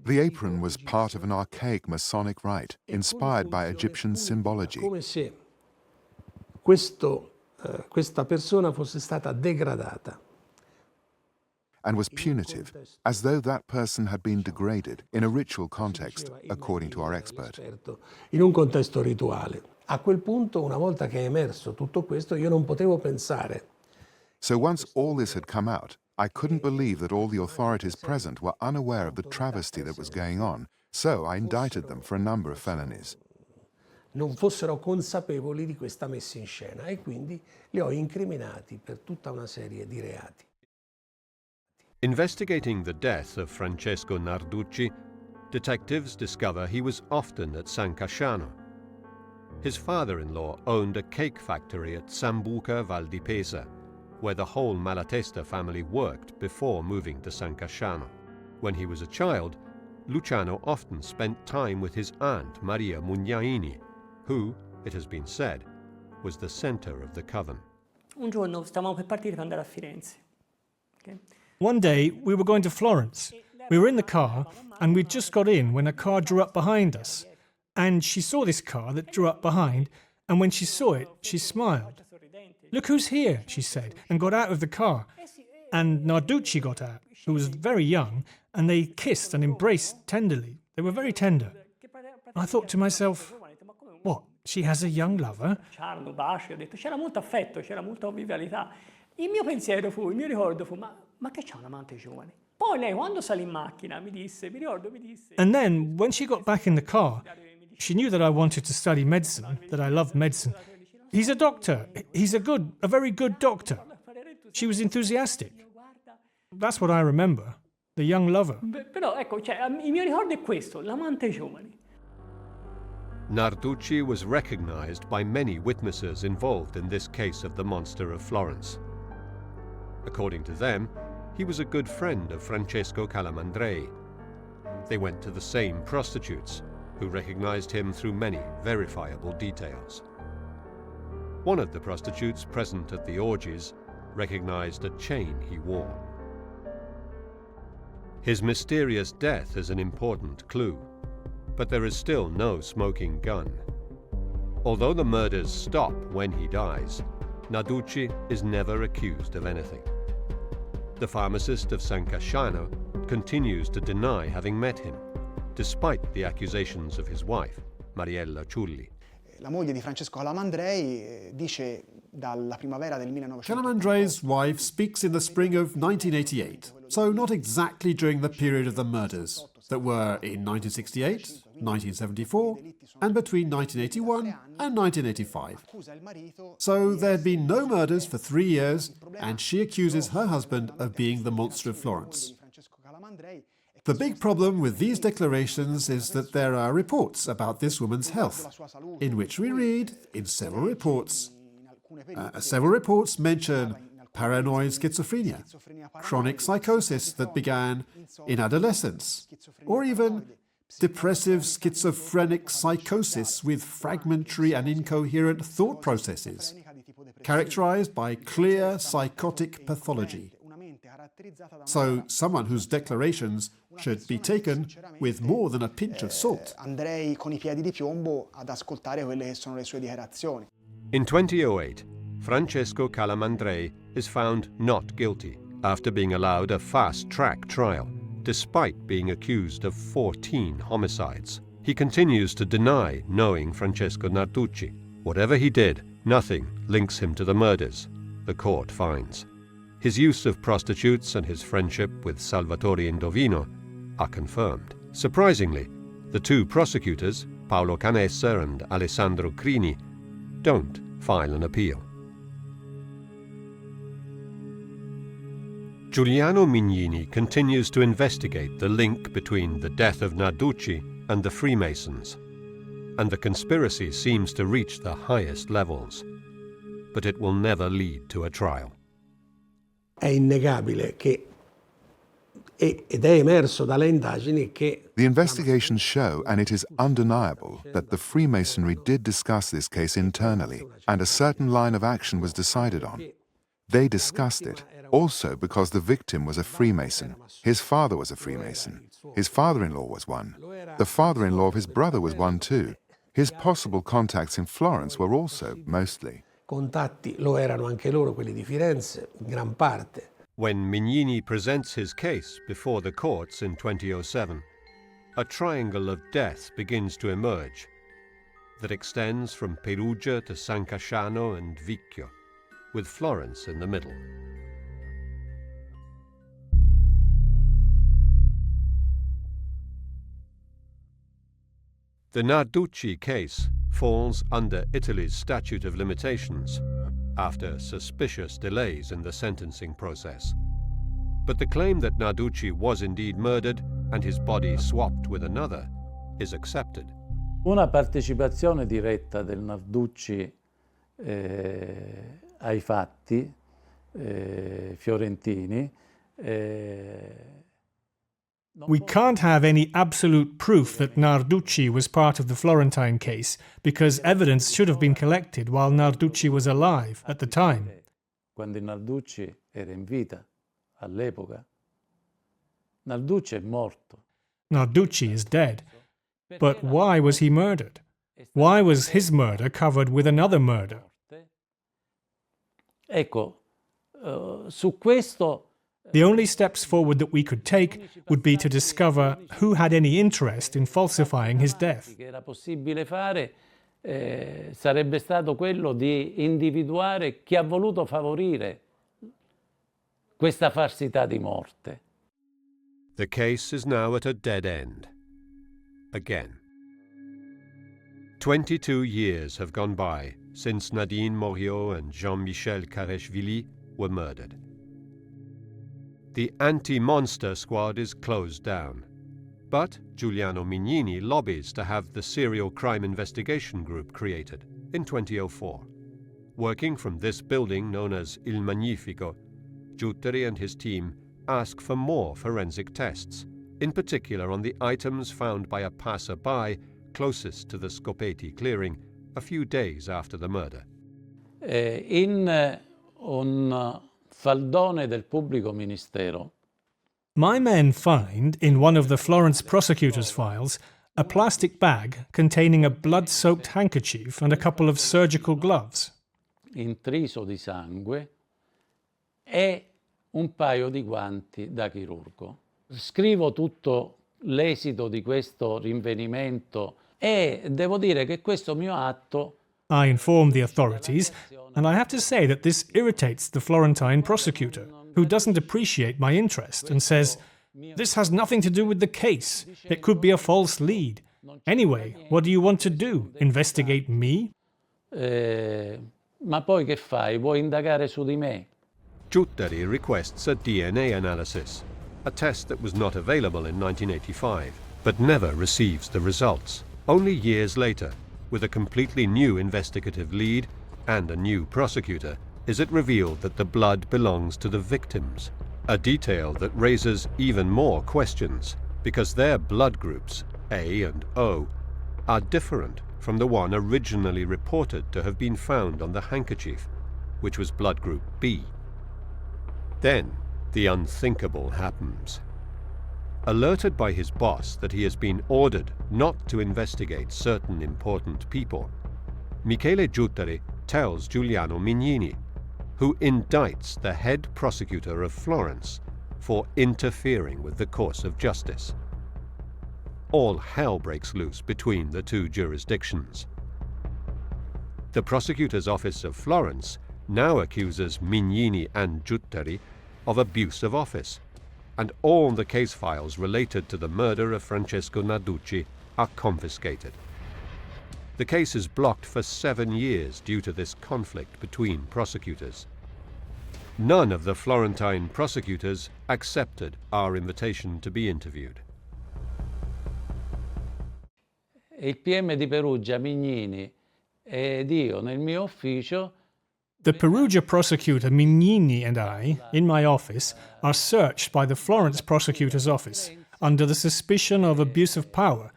The apron was part of an archaic Masonic rite, inspired by Egyptian symbology. Come se questa persona fosse stata degradata. And was punitive, as though that person had been degraded in a ritual context, according to our expert. In un contesto rituale. A quel punto, una volta che è emerso tutto questo, io non potevo pensare. So once all this had come out, I couldn't believe that all the authorities present were unaware of the travesty that was going on, so I indicted them for a number of felonies. Non fossero consapevoli di questa messa in scena, e quindi li ho incriminati per tutta una serie di reati. Investigating the death of Francesco Narducci, detectives discover he was often at San Casciano. His father-in-law owned a cake factory at Sambuca Val di Pesa, where the whole Malatesta family worked before moving to San Casciano. When he was a child, Luciano often spent time with his aunt Maria Mugnaini, who, it has been said, was the center of the coven. Un giorno stavamo per partire per andare a Firenze. Okay? One day, we were going to Florence. We were in the car, and we'd just got in when a car drew up behind us. And she saw this car that drew up behind, and when she saw it, she smiled. "Look who's here," she said, and got out of the car. And Narducci got out, who was very young, and they kissed and embraced tenderly. They were very tender. I thought to myself, what, she has a young lover? C'era molto affetto, c'era molta convivialità. Il mio ricordo fu, ma che c'ha un amante giovane? Poi lei, quando salì in macchina, mi disse. And then, when she got back in the car, she knew that I wanted to study medicine, that I loved medicine. He's a doctor. He's a very good doctor. She was enthusiastic. That's what I remember, the young lover. Però, ecco, il mio ricordo è questo, l'amante giovane. Narducci was recognized by many witnesses involved in this case of the Monster of Florence. According to them, he was a good friend of Francesco Calamandrei. They went to the same prostitutes, who recognized him through many verifiable details. One of the prostitutes present at the orgies recognized a chain he wore. His mysterious death is an important clue, but there is still no smoking gun. Although the murders stop when he dies, Narducci is never accused of anything. The pharmacist of San Casciano continues to deny having met him, despite the accusations of his wife, Mariella Ciulli. La moglie di Francesco Calamandrei dice dalla primavera del 1900. Calamandrei's wife speaks in the spring of 1988, so not exactly during the period of the murders that were in 1968, 1974, and between 1981 and 1985. So there had been no murders for 3 years, and she accuses her husband of being the Monster of Florence. The big problem with these declarations is that there are reports about this woman's health, in which we read, in several reports mention paranoid schizophrenia, chronic psychosis that began in adolescence, or even depressive schizophrenic psychosis with fragmentary and incoherent thought processes, characterized by clear psychotic pathology. So someone whose declarations should be taken with more than a pinch of salt. Andrei con I piedi di piombo ad ascoltare quelle che sono le sue dichiarazioni. In 2008, Francesco Calamandrei is found not guilty after being allowed a fast-track trial, despite being accused of 14 homicides. He continues to deny knowing Francesco Narducci. Whatever he did, nothing links him to the murders, the court finds. His use of prostitutes and his friendship with Salvatore Indovino are confirmed. Surprisingly, the two prosecutors, Paolo Canessa and Alessandro Crini, don't file an appeal. Giuliano Mignini continues to investigate the link between the death of Narducci and the Freemasons, and the conspiracy seems to reach the highest levels, but it will never lead to a trial. È innegabile che, ed è emerso dalle indagini che... The investigations show, and it is undeniable, that the Freemasonry did discuss this case internally, and a certain line of action was decided on. They discussed it, also because the victim was a Freemason. His father was a Freemason. His father-in-law was one. The father-in-law of his brother was one too. His possible contacts in Florence were also, mostly. Contatti lo erano anche loro, quelli di Firenze, in gran parte. When Mignini presents his case before the courts in 2007, a triangle of death begins to emerge that extends from Perugia to San Casciano and Vicchio, with Florence in the middle. The Narducci case falls under Italy's statute of limitations after suspicious delays in the sentencing process. But the claim that Narducci was indeed murdered and his body swapped with another is accepted. Una partecipazione diretta del Narducci ai fatti fiorentini. We can't have any absolute proof that Narducci was part of the Florentine case because evidence should have been collected while Narducci was alive at the time. Quando Narducci era in vita all'epoca, Narducci è morto. Narducci is dead. But why was he murdered? Why was his murder covered with another murder? Ecco, su questo the only steps forward that we could take would be to discover who had any interest in falsifying his death. Che era possibile fare sarebbe stato quello di individuare chi ha voluto favorire questa falsità di morte. The case is now at a dead end. Again. 22 years have gone by since Nadine Moriot and Jean-Michel Kareshvili were murdered. The anti-monster squad is closed down, but Giuliano Mignini lobbies to have the Serial Crime Investigation Group created in 2004. Working from this building known as Il Magnifico, Giutteri and his team ask for more forensic tests, in particular on the items found by a passerby closest to the Scopeti clearing a few days after the murder. In un faldone del pubblico ministero, my men find, in one of the Florence prosecutor's files, a plastic bag containing a blood-soaked handkerchief and a couple of surgical gloves. Intriso di sangue e un paio di guanti da chirurgo. Scrivo tutto l'esito di questo rinvenimento e devo dire che questo mio atto I inform the authorities, and I have to say that this irritates the Florentine prosecutor, who doesn't appreciate my interest and says, "This has nothing to do with the case. It could be a false lead. Anyway, what do you want to do? Investigate me?" Ma poi che fai? Vuoi indagare su di me? Giutteri requests a DNA analysis, a test that was not available in 1985, but never receives the results. Only years later, with a completely new investigative lead and a new prosecutor, is it revealed that the blood belongs to the victims, a detail that raises even more questions, because their blood groups, A and O, are different from the one originally reported to have been found on the handkerchief, which was blood group B. Then, the unthinkable happens. Alerted by his boss that he has been ordered not to investigate certain important people, Michele Giutteri tells Giuliano Mignini, who indicts the head prosecutor of Florence for interfering with the course of justice. All hell breaks loose between the two jurisdictions. The prosecutor's office of Florence now accuses Mignini and Giutteri of abuse of office, and all the case files related to the murder of Francesco Narducci are confiscated. The case is blocked for 7 years due to this conflict between prosecutors. None of the Florentine prosecutors accepted our invitation to be interviewed. Il PM di Perugia, Mignini, ed io nel mio ufficio. The Perugia prosecutor Mignini and I, in my office, are searched by the Florence prosecutor's office under the suspicion of abuse of power.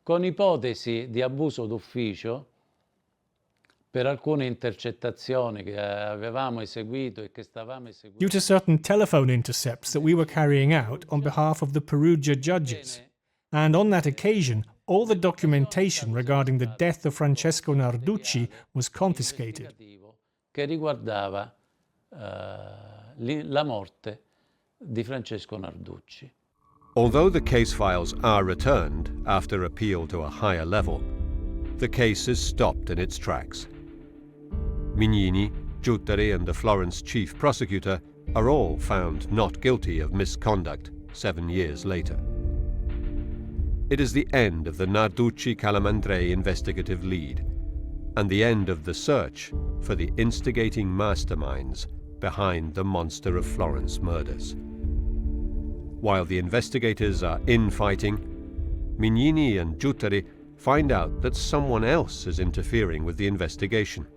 Con ipotesi di abuso d'ufficio per alcune intercettazioni che avevamo eseguito e che stavamo eseguendo. Due to certain telephone intercepts that we were carrying out on behalf of the Perugia judges. And on that occasion, all the documentation regarding the death of Francesco Narducci was confiscated. Che riguardava la morte di Francesco Narducci. Although the case files are returned after appeal to a higher level, the case is stopped in its tracks. Mignini, Giutteri and the Florence chief prosecutor are all found not guilty of misconduct 7 years later. It is the end of the Narducci Calamandrei investigative lead, and the end of the search for the instigating masterminds behind the Monster of Florence murders. While the investigators are infighting, Mignini and Giutteri find out that someone else is interfering with the investigation,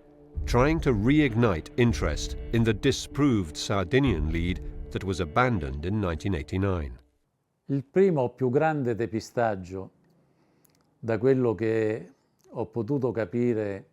trying to reignite interest in the disproved Sardinian lead that was abandoned in 1989. Il primo più grande depistaggio, da quello che ho potuto capire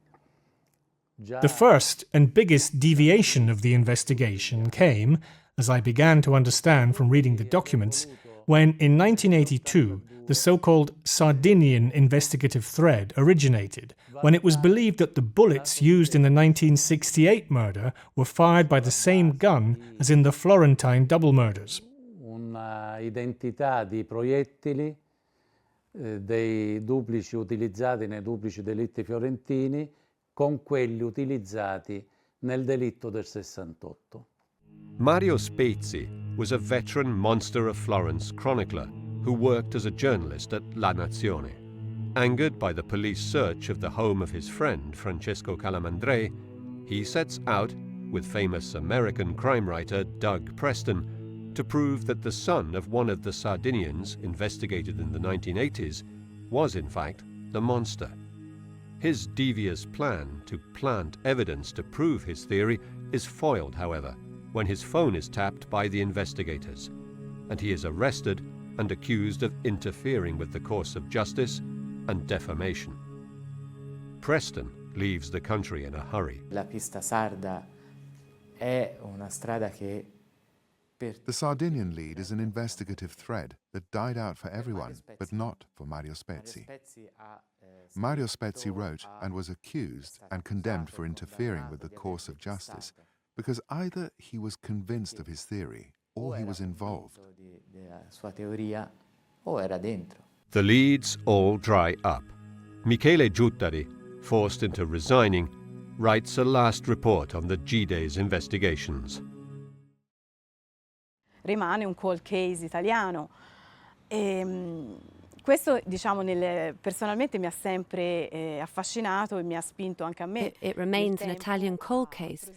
già. The first and biggest deviation of the investigation came, as I began to understand from reading the documents, when in 1982 the so-called Sardinian investigative thread originated, when it was believed that the bullets used in the 1968 murder were fired by the same gun as in the Florentine double murders. Una identità di proiettili dei duplici utilizzati nei duplici delitti fiorentini con quelli utilizzati nel delitto del 68. Mario Spezzi was a veteran Monster of Florence chronicler who worked as a journalist at La Nazione. Angered by the police search of the home of his friend Francesco Calamandrei, he sets out, with famous American crime writer Doug Preston, to prove that the son of one of the Sardinians investigated in the 1980s was in fact the monster. His devious plan to plant evidence to prove his theory is foiled, however, when his phone is tapped by the investigators, and he is arrested and accused of interfering with the course of justice and defamation. Preston leaves the country in a hurry. La pista sarda è una strada che The Sardinian lead is an investigative thread that died out for everyone, but not for Mario Spezzi. Mario Spezzi wrote and was accused and condemned for interfering with the course of justice because either he was convinced of his theory or he was involved. The leads all dry up. Michele Giuttari, forced into resigning, writes a last report on the G-Day's investigations. Rimane un cold case italiano. Questo, diciamo, personalmente mi ha sempre affascinato e mi ha spinto anche a me. It remains an Italian cold case.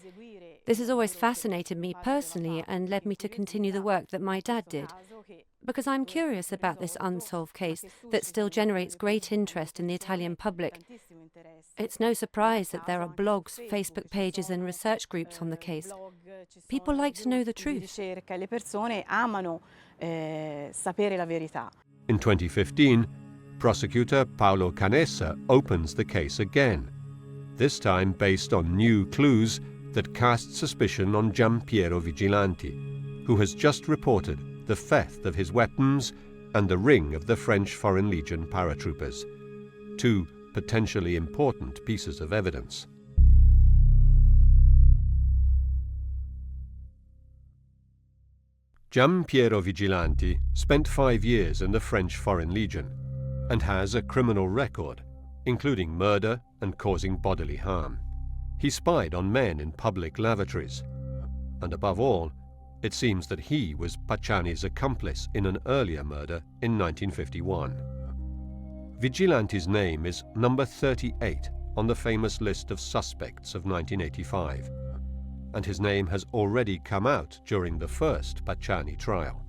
This has always fascinated me personally and led me to continue the work that my dad did, because I'm curious about this unsolved case that still generates great interest in the Italian public. It's no surprise that there are blogs, Facebook pages and research groups on the case. People like to know the truth. Le persone amano sapere la verità. In 2015, prosecutor Paolo Canessa opens the case again, this time based on new clues that cast suspicion on Giampiero Vigilanti, who has just reported the theft of his weapons and the ring of the French Foreign Legion paratroopers, two potentially important pieces of evidence. Giampiero Vigilanti spent 5 years in the French Foreign Legion and has a criminal record, including murder and causing bodily harm. He spied on men in public lavatories, and above all, it seems that he was Pacciani's accomplice in an earlier murder in 1951. Vigilanti's name is number 38 on the famous list of suspects of 1985, and his name has already come out during the first Pacciani trial.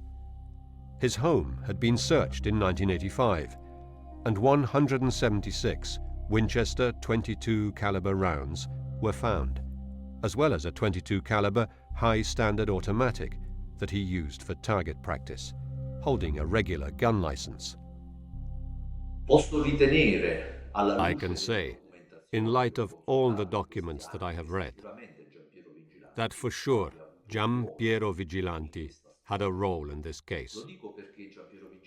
His home had been searched in 1985, and 176 Winchester .22 caliber rounds were found, as well as a .22 caliber high-standard automatic that he used for target practice, holding a regular gun license. I can say, in light of all the documents that I have read, that for sure Giampiero Vigilanti had a role in this case.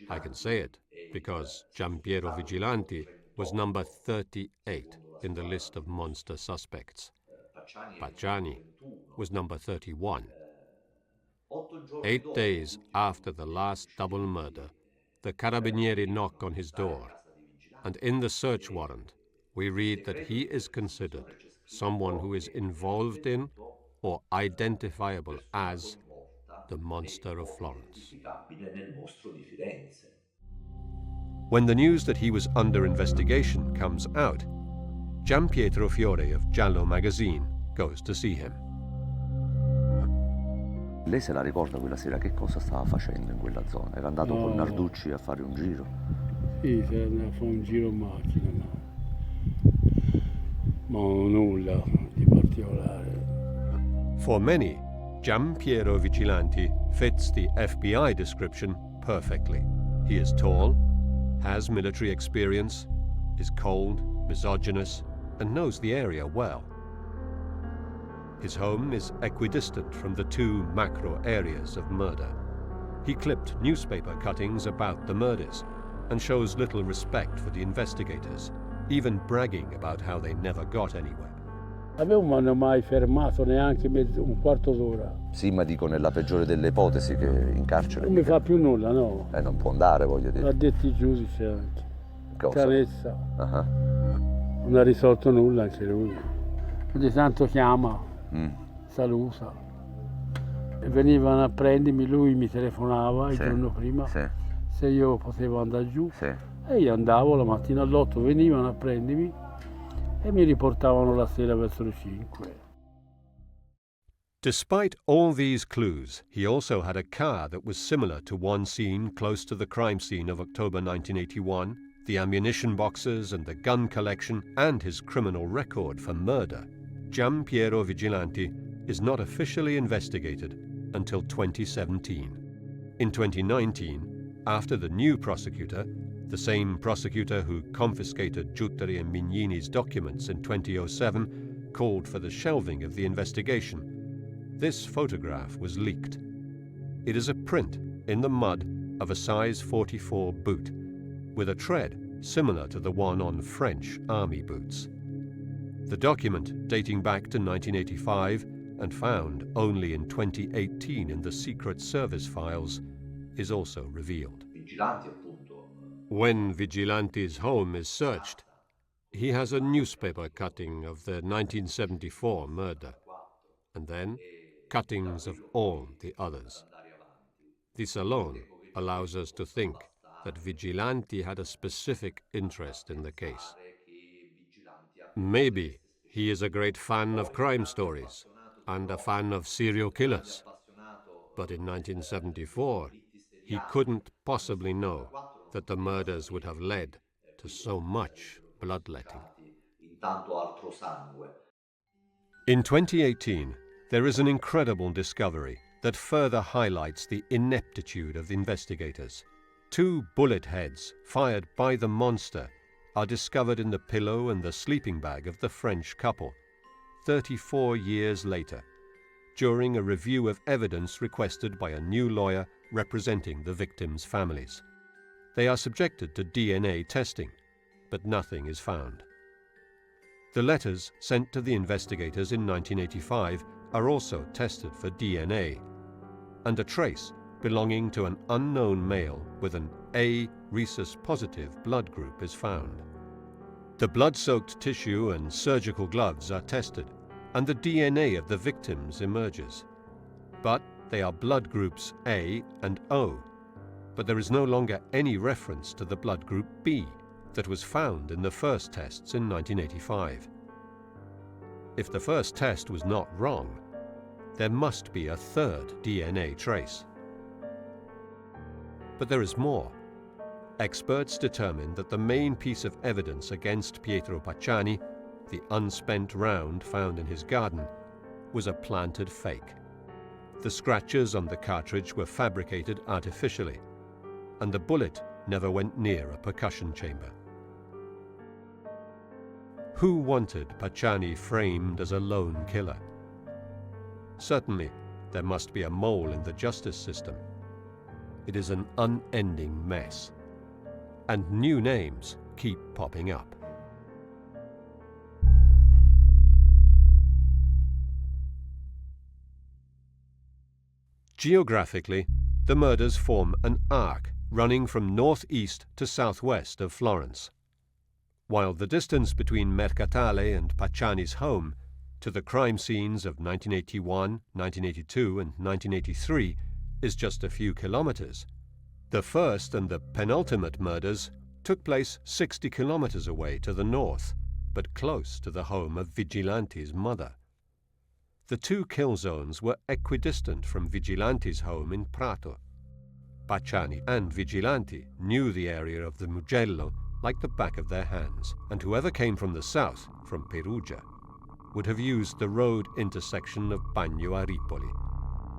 I can say it because Giampiero Vigilanti was number 38 in the list of monster suspects. Pacciani was number 31. 8 days after the last double murder, the Carabinieri knock on his door, and in the search warrant, we read that he is considered someone who is involved in or identifiable as the Monster of Florence. When the news that he was under investigation comes out, Gianpietro Fiore of Giallo magazine goes to see him. Lei se la ricorda quella sera? Che cosa stava facendo in quella zona? Era andato con Narducci a fare un giro? Sì, si andava a fare un giro in macchina, ma nulla di particolare. For many, Giampiero Vigilanti fits the FBI description perfectly. He is tall, has military experience, is cold, misogynous, and knows the area well. His home is equidistant from the two macro areas of murder. He clipped newspaper cuttings about the murders and shows little respect for the investigators, even bragging about how they never got anywhere. A me non mi hanno mai fermato neanche un quarto d'ora. Sì, ma dico nella peggiore delle ipotesi che in carcere... Non mi fa più nulla, no. Non può andare, voglio dire. L'ha detto il giudice anche. Cosa? Canessa. Non ha risolto nulla anche lui. Ogni tanto chiama, saluta. E venivano a prendermi, lui mi telefonava il giorno prima se io potevo andare giù. E io andavo la mattina all'8, venivano a prendermi e mi riportavano la sera verso le 5. Despite all these clues, he also had a car that was similar to one seen close to the crime scene of October 1981, the ammunition boxes and the gun collection, and his criminal record for murder. Gian Piero Vigilanti is not officially investigated until 2017. In 2019, after the new prosecutor, the same prosecutor who confiscated Giuttari and Mignini's documents in 2007, called for the shelving of the investigation, this photograph was leaked. It is a print in the mud of a size 44 boot, with a tread similar to the one on French army boots. The document, dating back to 1985 and found only in 2018 in the Secret Service files, is also revealed. When Vigilanti's home is searched, he has a newspaper cutting of the 1974 murder, and then cuttings of all the others. This alone allows us to think that Vigilanti had a specific interest in the case. Maybe he is a great fan of crime stories and a fan of serial killers, but in 1974 he couldn't possibly know that the murders would have led to so much bloodletting. In 2018, there is an incredible discovery that further highlights the ineptitude of the investigators. 2 bullet heads fired by the monster are discovered in the pillow and the sleeping bag of the French couple, 34 years later, during a review of evidence requested by a new lawyer representing the victims' families. They are subjected to DNA testing, but nothing is found. The letters sent to the investigators in 1985 are also tested for DNA, and a trace belonging to an unknown male with an A rhesus-positive blood group is found. The blood-soaked tissue and surgical gloves are tested, and the DNA of the victims emerges. But they are blood groups A and O, but there is no longer any reference to the blood group B that was found in the first tests in 1985. If the first test was not wrong, there must be a third DNA trace. But there is more. Experts determined that the main piece of evidence against Pietro Pacciani, the unspent round found in his garden, was a planted fake. The scratches on the cartridge were fabricated artificially, and the bullet never went near a percussion chamber. Who wanted Pacciani framed as a lone killer? Certainly, there must be a mole in the justice system. It is an unending mess, and new names keep popping up. Geographically, the murders form an arc running from northeast to southwest of Florence, while the distance between Mercatale and Pacciani's home to the crime scenes of 1981, 1982, and 1983 is just a few kilometers. The first and the penultimate murders took place 60 kilometers away to the north, but close to the home of Vigilanti's mother. The 2 kill zones were equidistant from Vigilanti's home in Prato. Pacciani and Vigilanti knew the area of the Mugello like the back of their hands, and whoever came from the south, from Perugia, would have used the road intersection of Bagno a Ripoli,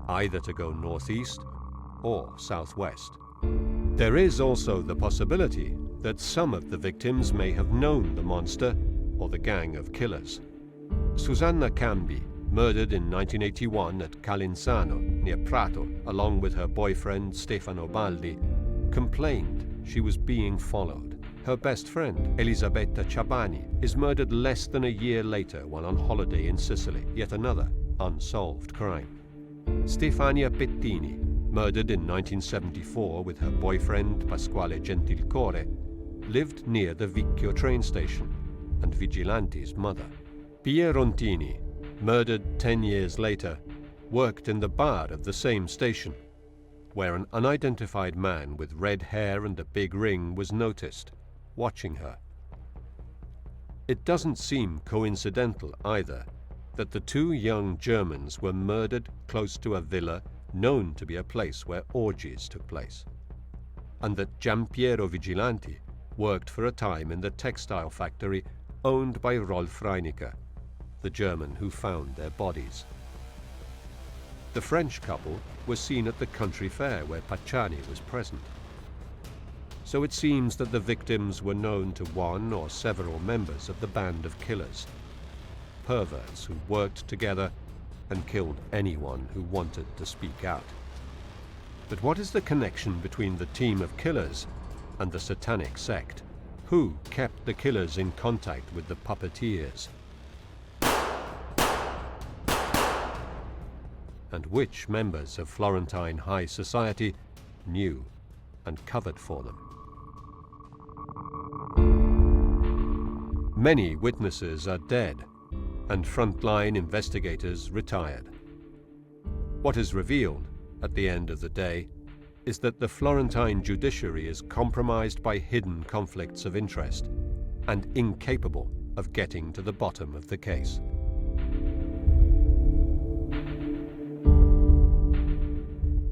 either to go northeast or southwest. There is also the possibility that some of the victims may have known the monster or the gang of killers. Susanna Cambi, murdered in 1981 at Calinsano, near Prato, along with her boyfriend Stefano Baldi, complained she was being followed. Her best friend, Elisabetta Ciabani, is murdered less than a year later while on holiday in Sicily, yet another unsolved crime. Stefania Pettini, murdered in 1974 with her boyfriend Pasquale Gentilcore, lived near the Vicchio train station and Vigilanti's mother. Pia Rontini, murdered 10 years later, worked in the bar of the same station, where an unidentified man with red hair and a big ring was noticed, watching her. It doesn't seem coincidental either that the two young Germans were murdered close to a villa known to be a place where orgies took place, and that Giampiero Vigilanti worked for a time in the textile factory owned by Rolf Reinecker, the German who found their bodies. The French couple was seen at the country fair where Pacciani was present. So it seems that the victims were known to one or several members of the band of killers, perverts who worked together and killed anyone who wanted to speak out. But what is the connection between the team of killers and the Satanic sect? Who kept the killers in contact with the puppeteers? And which members of Florentine high society knew and covered for them? Many witnesses are dead, and frontline investigators retired. What is revealed at the end of the day is that the Florentine judiciary is compromised by hidden conflicts of interest and incapable of getting to the bottom of the case.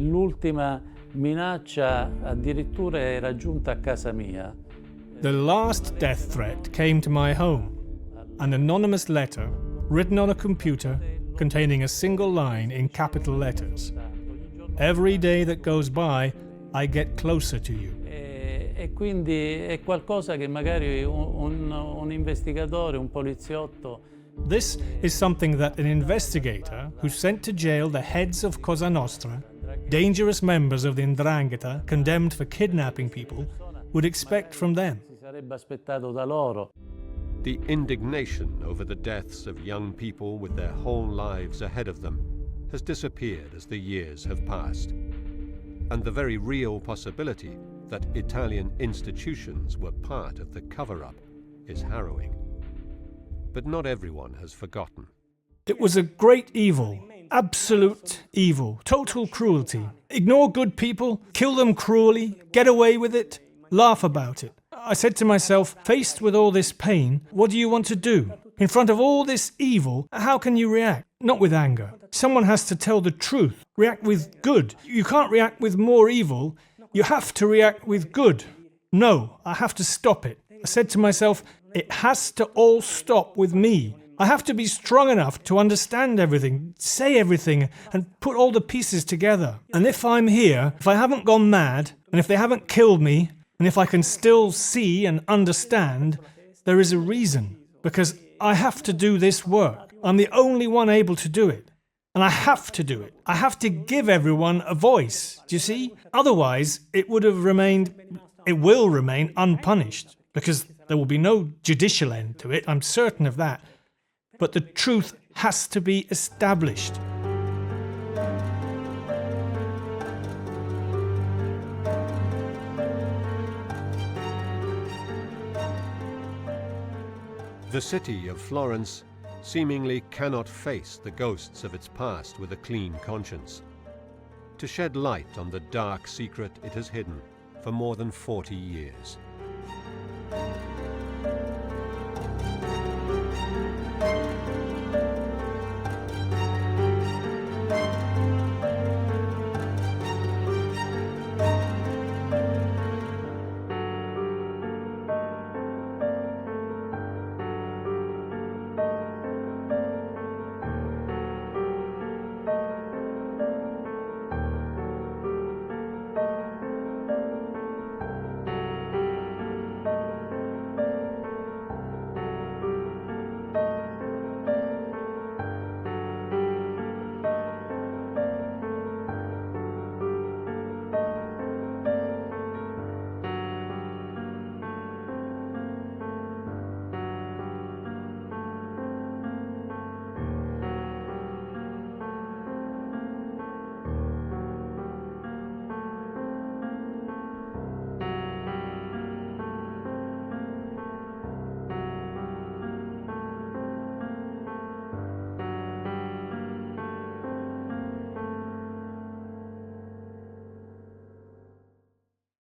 L'ultima minaccia addirittura era giunta a casa mia. The last death threat came to my home. An anonymous letter written on a computer containing a single line in capital letters. Every day that goes by, I get closer to you. E quindi è qualcosa che magari un investigatore, un poliziotto. This is something that an investigator who sent to jail the heads of Cosa Nostra, dangerous members of the 'Ndrangheta condemned for kidnapping people, would expect from them. Si sarebbe aspettato da loro. The indignation over the deaths of young people with their whole lives ahead of them has disappeared as the years have passed. And the very real possibility that Italian institutions were part of the cover-up is harrowing. But not everyone has forgotten. It was a great evil, absolute evil, total cruelty. Ignore good people, kill them cruelly, get away with it, laugh about it. I said to myself, faced with all this pain, what do you want to do? In front of all this evil, how can you react? Not with anger. Someone has to tell the truth. React with good. You can't react with more evil. You have to react with good. No, I have to stop it. I said to myself, it has to all stop with me. I have to be strong enough to understand everything, say everything, and put all the pieces together. And if I'm here, if I haven't gone mad, and if they haven't killed me, and if I can still see and understand, there is a reason. Because I have to do this work. I'm the only one able to do it. And I have to do it. I have to give everyone a voice. Do you see? Otherwise, it will remain unpunished. Because there will be no judicial end to it, I'm certain of that. But the truth has to be established. The city of Florence seemingly cannot face the ghosts of its past with a clean conscience. To shed light on the dark secret it has hidden for more than 40 years.